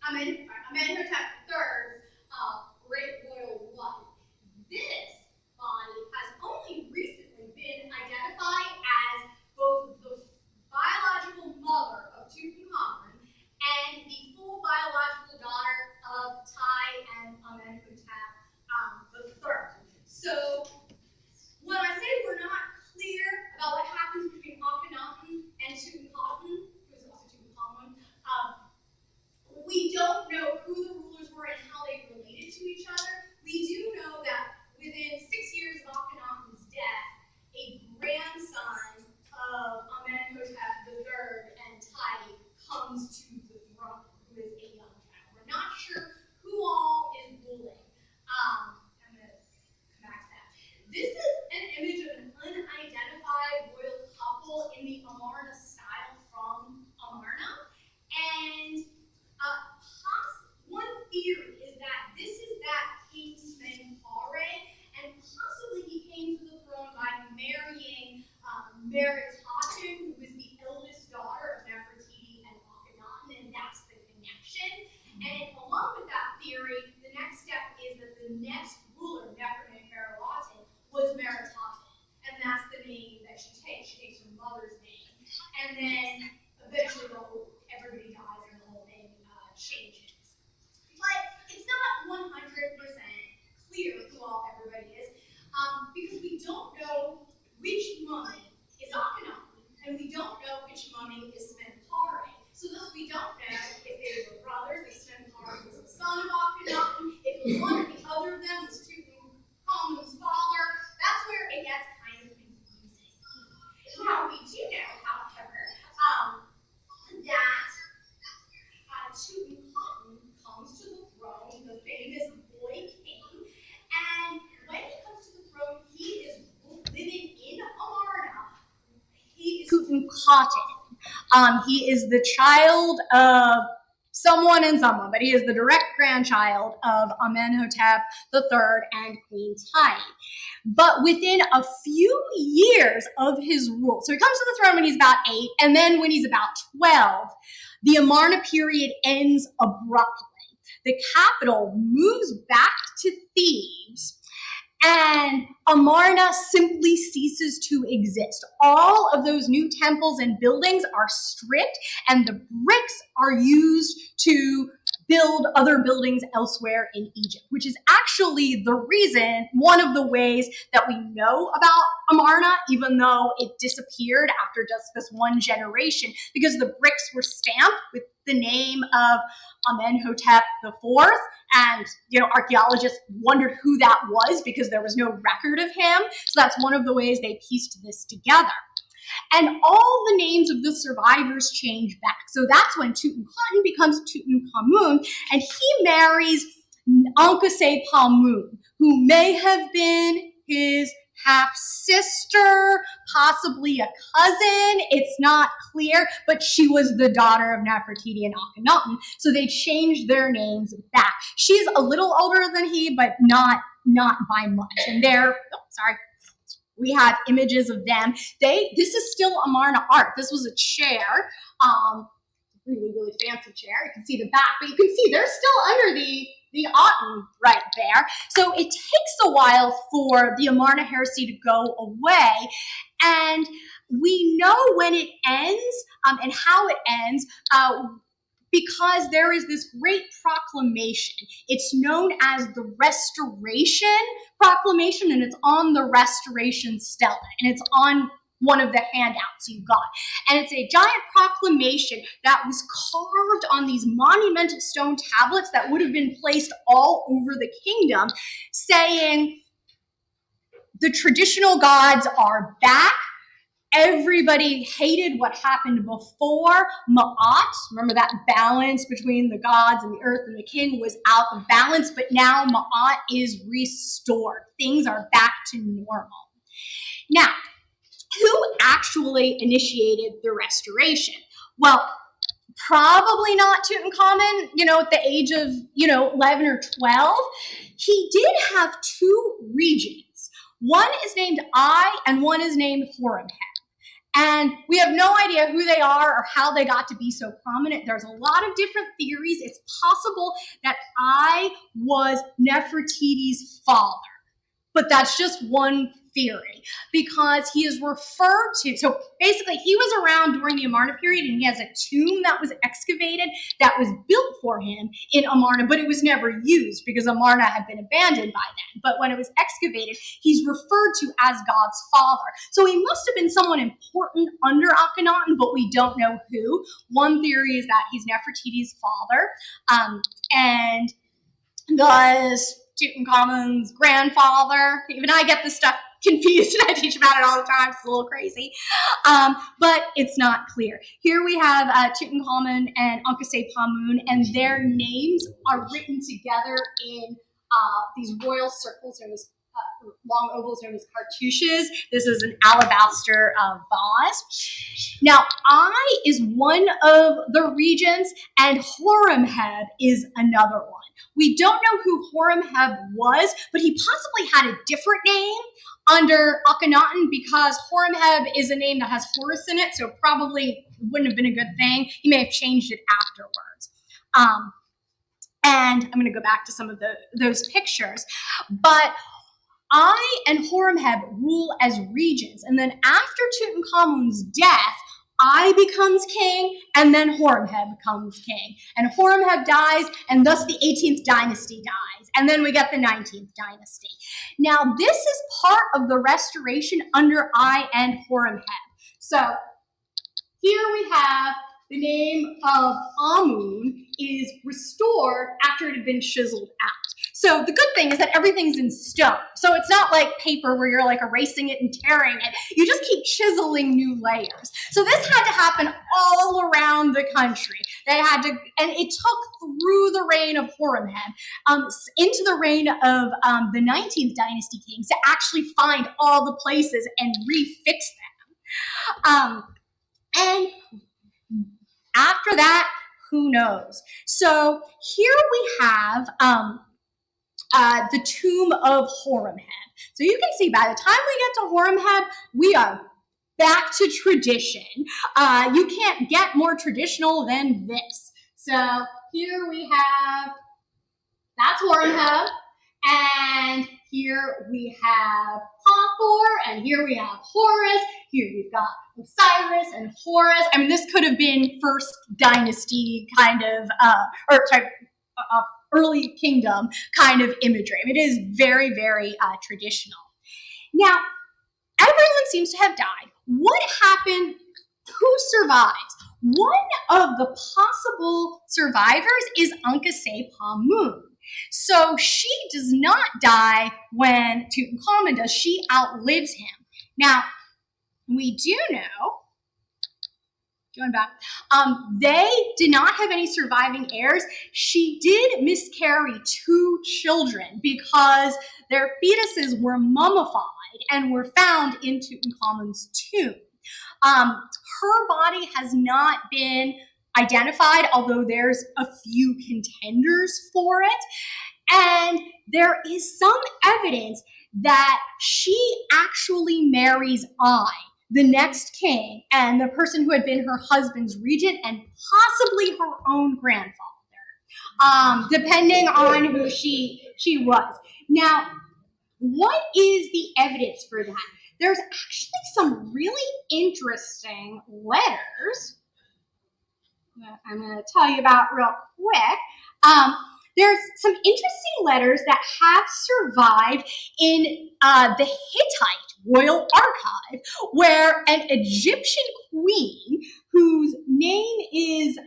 Amenhotep III's great royal wife. This body has only recently been identified as both the biological mother of Tutankhamun and the full biological daughter of Tai and Amenhotep III. So when I say we're not clear about what happens between Akhenaten and Tutankhamun, who is also Tutankhamun, we don't know who the rulers were and how they related to each other. We do know that within 6 years of Akhenaten's death, a grandson of Amenhotep III and Tai comes to the throne, who is a young child. We're not sure who all is ruling. I'm going to come back to that. This is an image of an unidentified royal couple in the Amarna style from Amarna. And one theory is that this is that king's menpare, and possibly he came to the throne by marrying Meritaten, who was the eldest daughter of Nefertiti and Akhenaten, and that's the connection. And along with that theory, the next step is that the next ruler, Nefertiti PHARAOHS, was Meritaten, and that's the name that she takes. She takes her mother's name, and then eventually everybody dies and the whole thing changes. But it's not 100% clear who all everybody is, because we don't know which mummy is Akhenaten, and we don't know which mummy is Menpare. So thus we don't know if they were brothers, if Menpare was the son of Akhenaten, if one or the other of them was Tutankhamun's father. That's where it gets kind of confusing. Now we do know, however, that Tutankhamun comes to the throne, the famous boy king, and when he comes to the throne, he is living in Amarna. He is Tutankhaten. He is the child of someone and someone, but he is the direct grandchild of Amenhotep III and Queen Tai. But within a few years of his rule, so he comes to the throne when he's about 8, and then when he's about 12, the Amarna period ends abruptly. The capital moves back to Thebes, and Amarna simply ceases to exist. All of those new temples and buildings are stripped, and the bricks are used to build other buildings elsewhere in Egypt, which is actually the reason, one of the ways that we know about Amarna, even though it disappeared after just this one generation, because the bricks were stamped with the name of Amenhotep IV, and archaeologists wondered who that was because there was no record of him. So that's one of the ways they pieced this together. And all the names of the survivors change back. So that's when Tutankhaten becomes Tutankhamun, and he marries Ankhesepamun, who may have been his half-sister, possibly a cousin. It's not clear, but she was the daughter of Nefertiti and Akhenaten, so they changed their names back. She's a little older than he, but not by much. And we have images of them. This is still Amarna art. This was a chair, really, really fancy chair. You can see the back, but you can see they're still under the Aten right there. So it takes a while for the Amarna heresy to go away, and we know when it ends and how it ends because there is this great proclamation. It's known as the Restoration Proclamation, and it's on the Restoration Stela, and it's on one of the handouts you got. And it's a giant proclamation that was carved on these monumental stone tablets that would have been placed all over the kingdom, saying the traditional gods are back. Everybody hated what happened before. Ma'at, remember that balance between the gods and the earth and the king was out of balance, but now Ma'at is restored. Things are back to normal. Now, who actually initiated the restoration? Well, probably not Tutankhamun, at the age of, 11 or 12. He did have 2 regions. One is named Ai and one is named Horemheb. And we have no idea who they are or how they got to be so prominent. There's a lot of different theories. It's possible that I was Nefertiti's father, but that's just one theory, because he is referred to, so basically he was around during the Amarna period, and he has a tomb that was excavated that was built for him in Amarna, but it was never used because Amarna had been abandoned by then. But when it was excavated, he's referred to as God's father. So he must have been someone important under Akhenaten, but we don't know who. One theory is that he's Nefertiti's father, and thus Tutankhamun's grandfather. Even I get this stuff confused, and I teach about it all the time. It's a little crazy, but it's not clear. Here we have Tutankhamun and Ankhesepamun, and their names are written together in these royal circles known as long ovals known as cartouches. This is an alabaster vase. Now, Ai is one of the regents, and Horemheb is another one. We don't know who Horemheb was, but he possibly had a different name under Akhenaten, because Horemheb is a name that has Horus in it, so probably wouldn't have been a good thing. He may have changed it afterwards. And I'm going to go back to some of those pictures. But Ai and Horemheb rule as regents, and then after Tutankhamun's death, Ai becomes king, and then Horemheb becomes king. And Horemheb dies, and thus the 18th dynasty dies. And then we get the 19th dynasty. Now, this is part of the restoration under Ai and Horemheb. So here we have the name of Amun is restored after it had been chiseled out. So the good thing is that everything's in stone. So it's not like paper where you're like erasing it and tearing it. You just keep chiseling new layers. So this had to happen all around the country. They had to, and it took through the reign of Horemheb into the reign of the 19th dynasty kings to actually find all the places and refix them. And after that, who knows? So here we have the tomb of Horemheb. So you can see by the time we get to Horemheb, we are back to tradition. You can't get more traditional than this. So here we have, that's Horemheb, and here we have Hathor, and here we have Horus. Here we've got Osiris and Horus. I mean, this could have been first dynasty kind of, early kingdom kind of imagery. I mean, it is very, very traditional. Now, everyone seems to have died. What happened? Who survives? One of the possible survivors is Ankhesepamun. So she does not die when Tutankhamun does. She outlives him. Now, we do know, going back, they did not have any surviving heirs. She did miscarry 2 children because their fetuses were mummified and were found in Tutankhamun's tomb. Her body has not been identified, although there's a few contenders for it. And there is some evidence that she actually marries Ai, the next king, and the person who had been her husband's regent, and possibly her own grandfather, depending on who she was. Now, what is the evidence for that? There's actually some really interesting letters that I'm going to tell you about real quick. There's some interesting letters that have survived in the Hittite Royal Archive, where an Egyptian queen, whose name is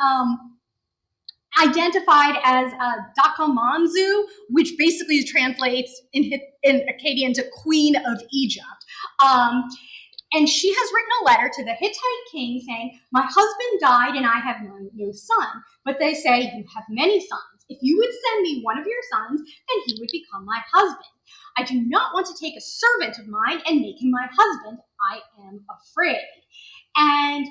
identified as Dakamanzu, which basically translates in Akkadian to Queen of Egypt. And she has written a letter to the Hittite king saying, "My husband died and I have no son." But they say, "You have many sons. If you would send me one of your sons, then he would become my husband. I do not want to take a servant of mine and make him my husband. I am afraid." And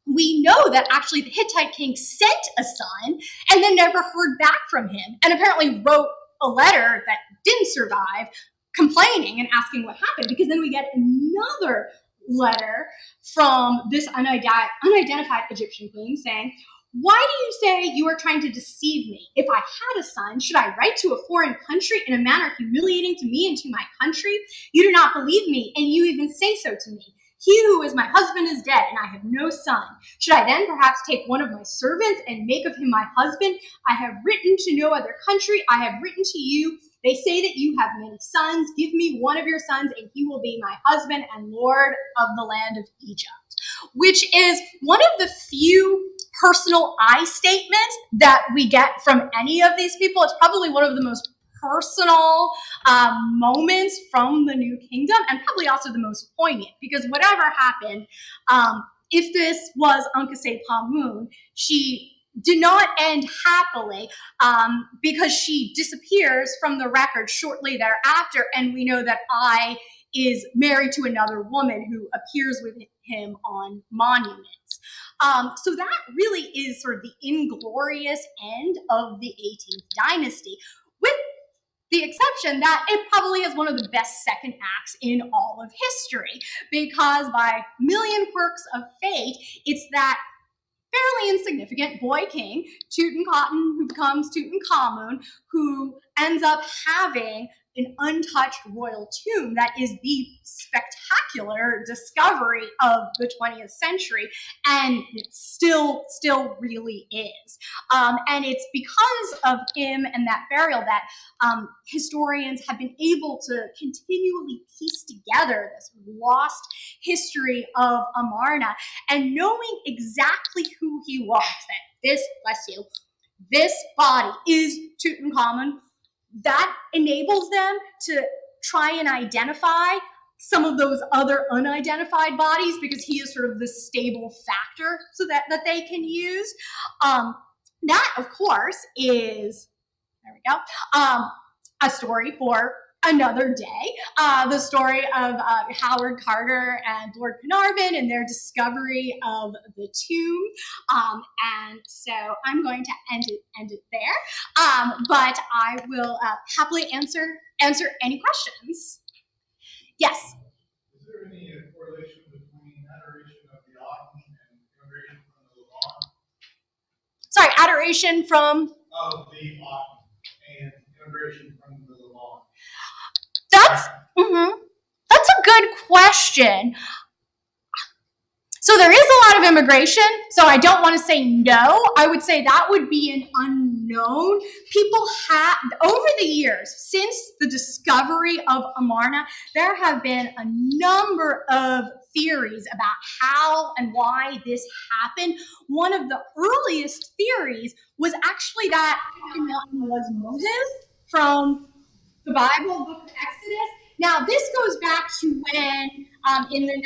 we know that actually the Hittite king sent a son and then never heard back from him, and apparently wrote a letter that didn't survive, complaining and asking what happened, because then we get another letter from this unidentified Egyptian queen saying, "Why do you say you are trying to deceive me? If I had a son, should I write to a foreign country in a manner humiliating to me and to my country? You do not believe me, and you even say so to me. He who is my husband is dead, and I have no son. Should I then perhaps take one of my servants and make of him my husband? I have written to no other country. I have written to you. They say that you have many sons. Give me one of your sons, and he will be my husband and lord of the land of Egypt." Which is one of the few personal I statements that we get from any of these people. It's probably one of the most personal moments from the New Kingdom, and probably also the most poignant, because whatever happened, if this was Ankhesepamun, she did not end happily, because she disappears from the record shortly thereafter, and we know that I is married to another woman who appears with him on monuments. So that really is sort of the inglorious end of the 18th dynasty, with the exception that it probably is one of the best second acts in all of history, because by million quirks of fate, it's that fairly insignificant boy king, Tutankhamun, who becomes Tutankhamun, who ends up having an untouched royal tomb that is the spectacular discovery of the 20th century, and it still really is. And it's because of him and that burial that historians have been able to continually piece together this lost history of Amarna, and knowing exactly who he was, that this body is Tutankhamun, that enables them to try and identify some of those other unidentified bodies, because he is sort of the stable factor so that they can use. That, of course, is, there we go, a story for another day. The story of Howard Carter and Lord Carnarvon and their discovery of the tomb. And so I'm going to end it there. But I will happily answer any questions. Yes. Is there any correlation between adoration of the Aten and immigration from the Levant? Sorry, adoration from? Of the Aten and immigration from the Levant. That's a good question. So there is a lot of immigration, so I don't want to say no. I would say that would be an unknown. People have, over the years, since the discovery of Amarna, there have been a number of theories about how and why this happened. One of the earliest theories was actually that Mountain was Moses from the Bible, book of Exodus. Now, this goes back to when, in the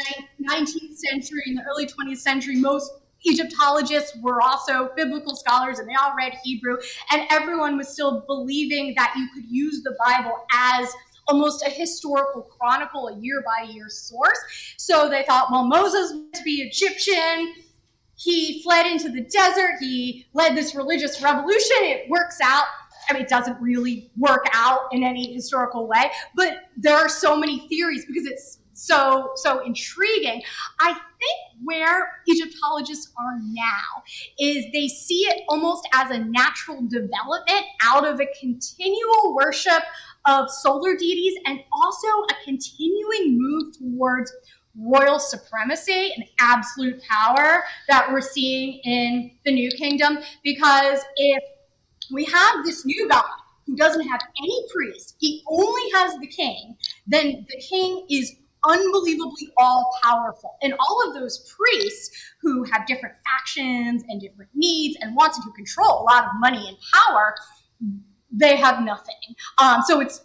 19th century, in the early 20th century, most Egyptologists were also biblical scholars, and they all read Hebrew, and everyone was still believing that you could use the Bible as almost a historical chronicle, a year-by-year source. So they thought, well, Moses was to be Egyptian. He fled into the desert. He led this religious revolution. It works out. I mean, it doesn't really work out in any historical way, but there are so many theories because it's so intriguing. I think where Egyptologists are now is they see it almost as a natural development out of a continual worship of solar deities, and also a continuing move towards royal supremacy and absolute power that we're seeing in the New Kingdom. Because if we have this new God who doesn't have any priest, he only has the king, then the king is unbelievably all-powerful. And all of those priests who have different factions and different needs and wants to control a lot of money and power, they have nothing. So it's,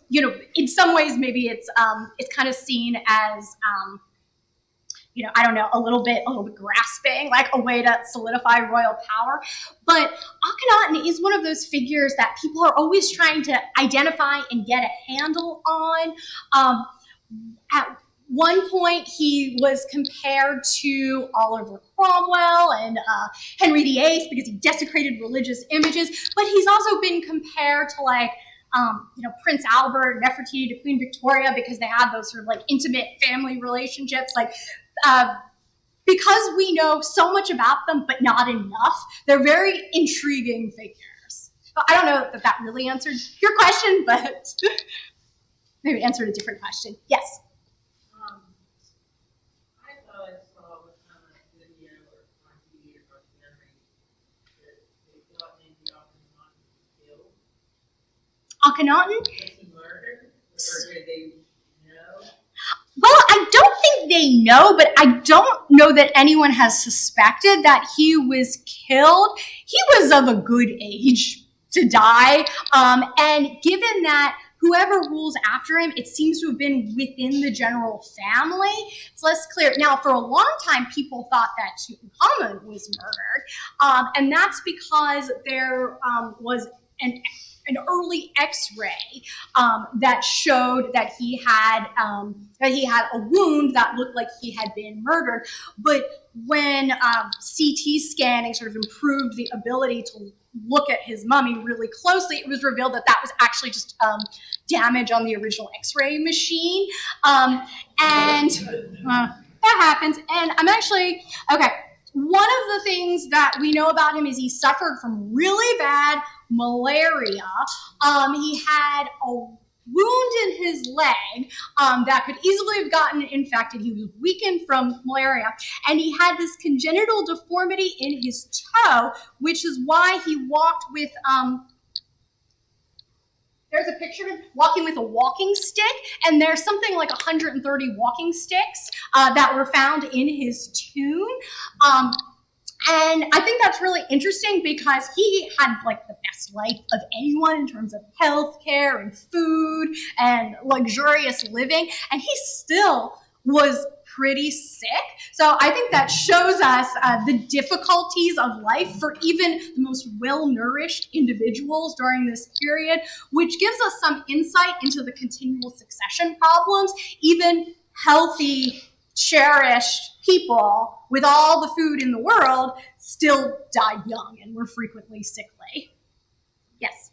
in some ways, maybe it's kind of seen as, I don't know, a little bit grasping, like a way to solidify royal power. But Akhenaten is one of those figures that people are always trying to identify and get a handle on. At one point, he was compared to Oliver Cromwell and Henry VIII because he desecrated religious images, but he's also been compared to Prince Albert, Nefertiti to Queen Victoria, because they had those sort of intimate family relationships. because we know so much about them, but not enough, they're very intriguing figures. I don't know that that really answered your question, but maybe answered a different question. Yes? I thought I saw on a video or on TV or documentary that they thought maybe Akhenaten was killed. Akhenaten? Was he murdered? Or did they know? Well, I don't think they know, but I don't know that anyone has suspected that he was killed. He was of a good age to die, and given that whoever rules after him, it seems to have been within the general family, it's less clear. Now, for a long time, people thought that Tutankhamun was murdered, and that's because there was an early X-ray that showed that he had a wound that looked like he had been murdered. But when CT scanning sort of improved the ability to look at his mummy really closely, it was revealed that that was actually just damage on the original X-ray machine. And that happens. And I'm actually, okay, one of the things that we know about him is he suffered from really bad malaria. He had a wound in his leg that could easily have gotten infected. He was weakened from malaria, and he had this congenital deformity in his toe, which is why he walked with there's a picture of him walking with a walking stick, and there's something like 130 walking sticks that were found in his tomb. And I think that's really interesting because he had like the best life of anyone in terms of healthcare and food and luxurious living, and he still was pretty sick. So I think that shows us the difficulties of life for even the most well-nourished individuals during this period, which gives us some insight into the continual succession problems. Even healthy, cherished people with all the food in the world still die young and were frequently sickly. Yes?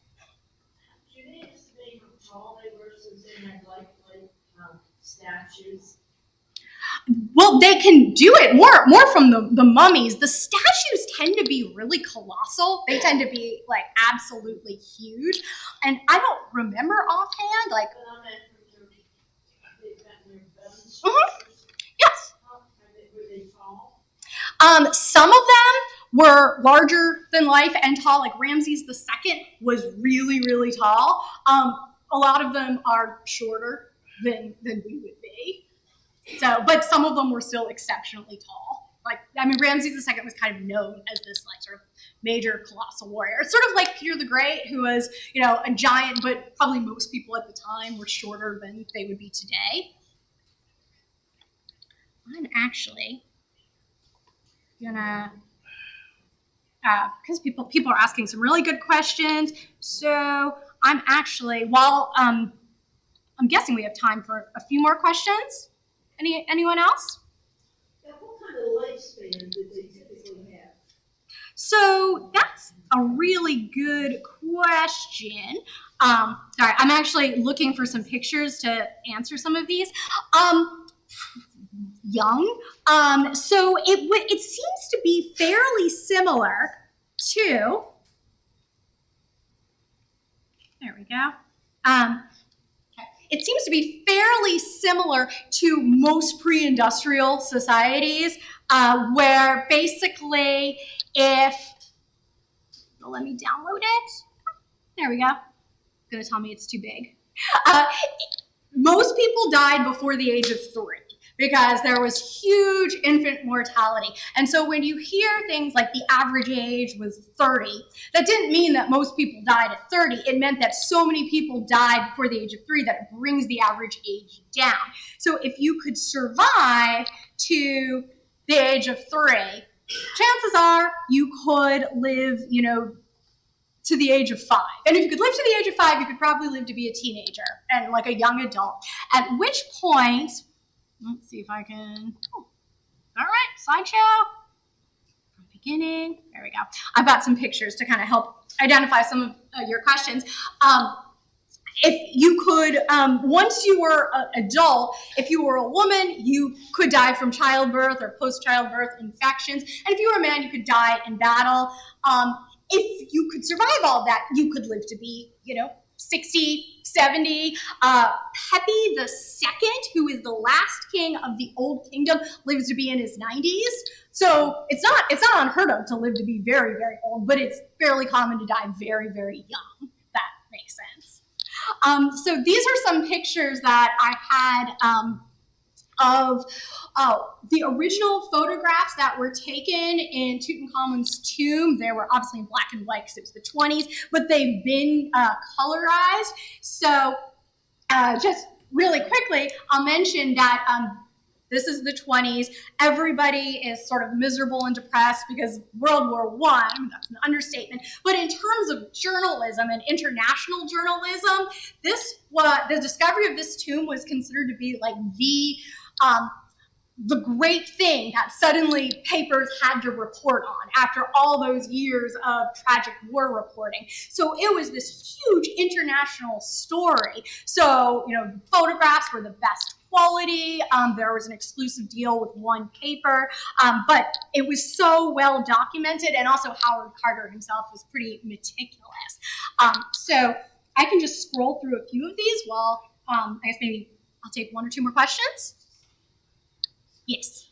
Do they estimate how tall they were since they had lifelike statues? Well, they can do it more from the mummies. The statues tend to be really colossal. They tend to be like absolutely huge. And I don't remember offhand, like. Yes. Were they tall? Some of them were larger than life and tall. Like Rameses II was really, really tall. A lot of them are shorter than we would be. So, but some of them were still exceptionally tall. Like, I mean, Rameses II was kind of known as this like sort of major colossal warrior. It's sort of like Peter the Great, who was, you know, a giant, but probably most people at the time were shorter than they would be today. I'm actually gonna, because people are asking some really good questions. So I'm actually, while I'm guessing we have time for a few more questions. Anyone else? Yeah, what kind of lifespan did they typically have? So that's a really good question. Sorry, I'm actually looking for some pictures to answer some of these. Young. So it seems to be fairly similar to. There we go. It seems to be fairly similar to most pre-industrial societies, where basically if, let me download it. There we go. It's gonna tell me it's too big. Most people died before the age of 3 because there was huge infant mortality. And so when you hear things like the average age was 30, that didn't mean that most people died at 30. It meant that so many people died before the age of 3 that it brings the average age down. So if you could survive to the age of 3, chances are you could live, you know, to the age of 5. And if you could live to the age of 5, you could probably live to be a teenager and like a young adult. At which point, let's see if I can, all right, slideshow, from beginning, there we go. I've got some pictures to kind of help identify some of your questions. if you could, once you were an adult, if you were a woman, you could die from childbirth or post-childbirth infections. And if you were a man, you could die in battle. If you could survive all that, you could live to be, 60, 70. Pepi II, who is the last king of the Old Kingdom, lives to be in his 90s. So it's not unheard of to live to be very, very old, but it's fairly common to die very, very young. That makes sense. So these are some pictures that I had of the original photographs that were taken in Tutankhamun's tomb. They were obviously in black and white because it was the 20s, but they've been colorized. So just really quickly, I'll mention that this is the 20s. Everybody is sort of miserable and depressed because World War I, that's an understatement. But in terms of journalism and international journalism, the discovery of this tomb was considered to be like the great thing that suddenly papers had to report on after all those years of tragic war reporting. So it was this huge international story. So, photographs were the best quality. There was an exclusive deal with one paper, but it was so well documented, and also Howard Carter himself was pretty meticulous. So I can just scroll through a few of these while, I guess maybe I'll take one or two more questions. Yes.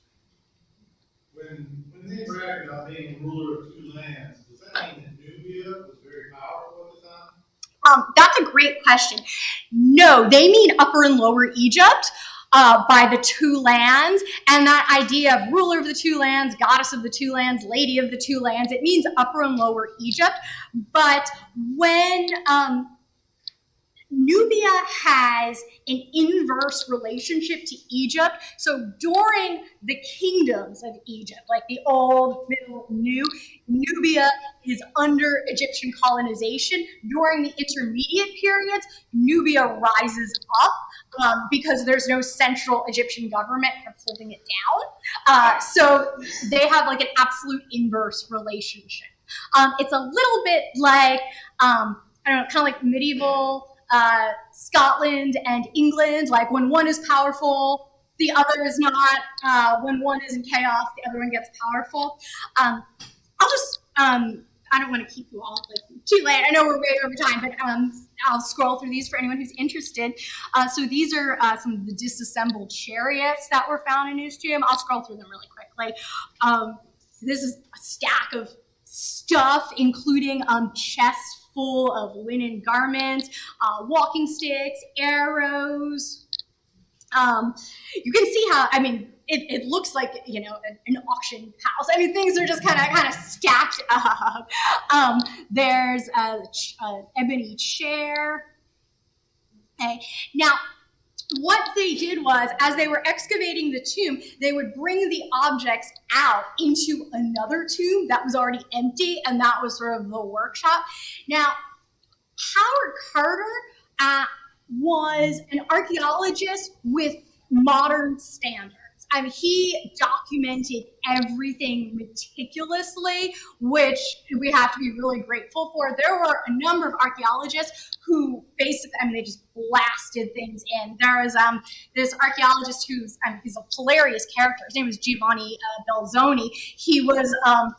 When they brag about being ruler of two lands, does that mean that Nubia was very powerful at the time? That's a great question. No, they mean Upper and Lower Egypt by the two lands, and that idea of ruler of the two lands, goddess of the two lands, lady of the two lands, it means Upper and Lower Egypt. But when Nubia has an inverse relationship to Egypt. So during the kingdoms of Egypt, like the Old, Middle, New, Nubia is under Egyptian colonization. During the intermediate periods, Nubia rises up because there's no central Egyptian government holding it down. So they have like an absolute inverse relationship. It's a little bit like, I don't know, kind of like medieval Scotland and England, like when one is powerful, the other is not. When one is in chaos, the other one gets powerful. I'll just, I don't want to keep you all like too late. I know we're way over time, but I'll scroll through these for anyone who's interested. So these are some of the disassembled chariots that were found in his tomb. I'll scroll through them really quickly. This is a stack of stuff, including chests full of linen garments, walking sticks, arrows. You can see how, it looks like, an auction house. Things are just kind of stacked up. There's an ebony chair. Okay, now, what they did was, as they were excavating the tomb, they would bring the objects out into another tomb that was already empty, and that was sort of the workshop. Now, Howard Carter was an archaeologist with modern standards. He documented everything meticulously, which we have to be really grateful for. There were a number of archaeologists who basically, they just blasted things in. There was this archaeologist who's, he's a hilarious character. His name was Giovanni Belzoni. He was a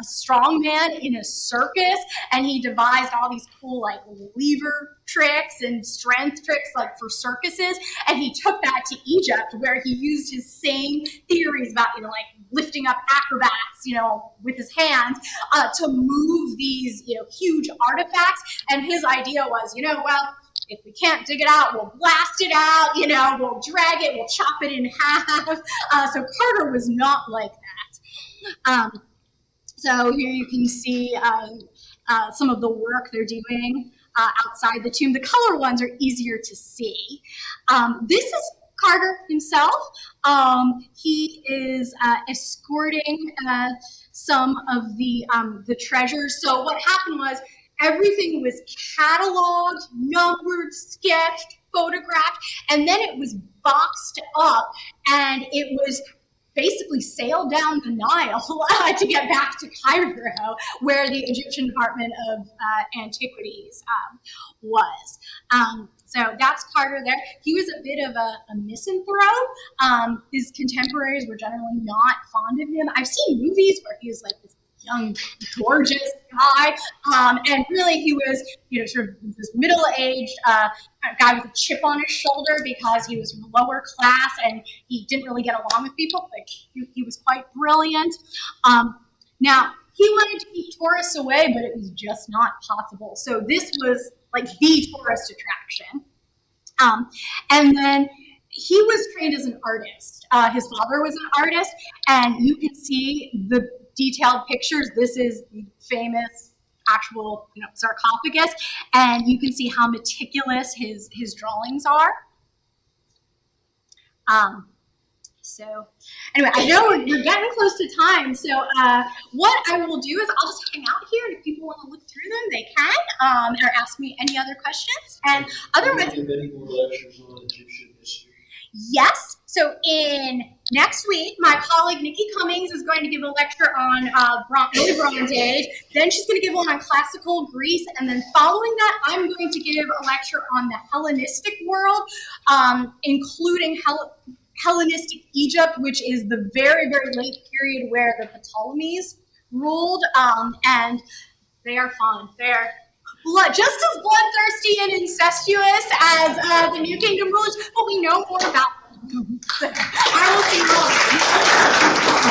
strong man in a circus, and he devised all these cool like lever tricks and strength tricks like for circuses, and he took that to Egypt, where he used his same theories about like lifting up acrobats with his hands to move these huge artifacts. And his idea was, well, if we can't dig it out, we'll blast it out, we'll drag it, we'll chop it in half. So Carter was not like that. So here you can see some of the work they're doing outside the tomb. The color ones are easier to see. This is Carter himself. He is escorting some of the treasures. So what happened was everything was cataloged, numbered, sketched, photographed, and then it was boxed up, and it was basically sail down the Nile to get back to Cairo, where the Egyptian Department of Antiquities was. So that's Carter there. He was a bit of a misanthrope. His contemporaries were generally not fond of him. I've seen movies where he was like this young, gorgeous guy, and really he was, sort of this middle-aged guy with a chip on his shoulder because he was from the lower class and he didn't really get along with people. Like he was quite brilliant. Now he wanted to keep tourists away, but it was just not possible. So this was like the tourist attraction. And then he was trained as an artist. His father was an artist, and you can see the detailed pictures. This is the famous actual sarcophagus, and you can see how meticulous his drawings are. So anyway, I know we're getting close to time, so what I will do is I'll just hang out here, and if people want to look through them, they can, or ask me any other questions. And otherwise, do you have any more lectures on Egyptian history? Yes. So next week, my colleague Nikki Cummings is going to give a lecture on early Bronze Age. Then she's going to give one on classical Greece, and then following that, I'm going to give a lecture on the Hellenistic world, including Hellenistic Egypt, which is the very, very late period where the Ptolemies ruled, and they are fun. They're just as bloodthirsty and incestuous as the New Kingdom rulers, but we know more about them. I will see you all.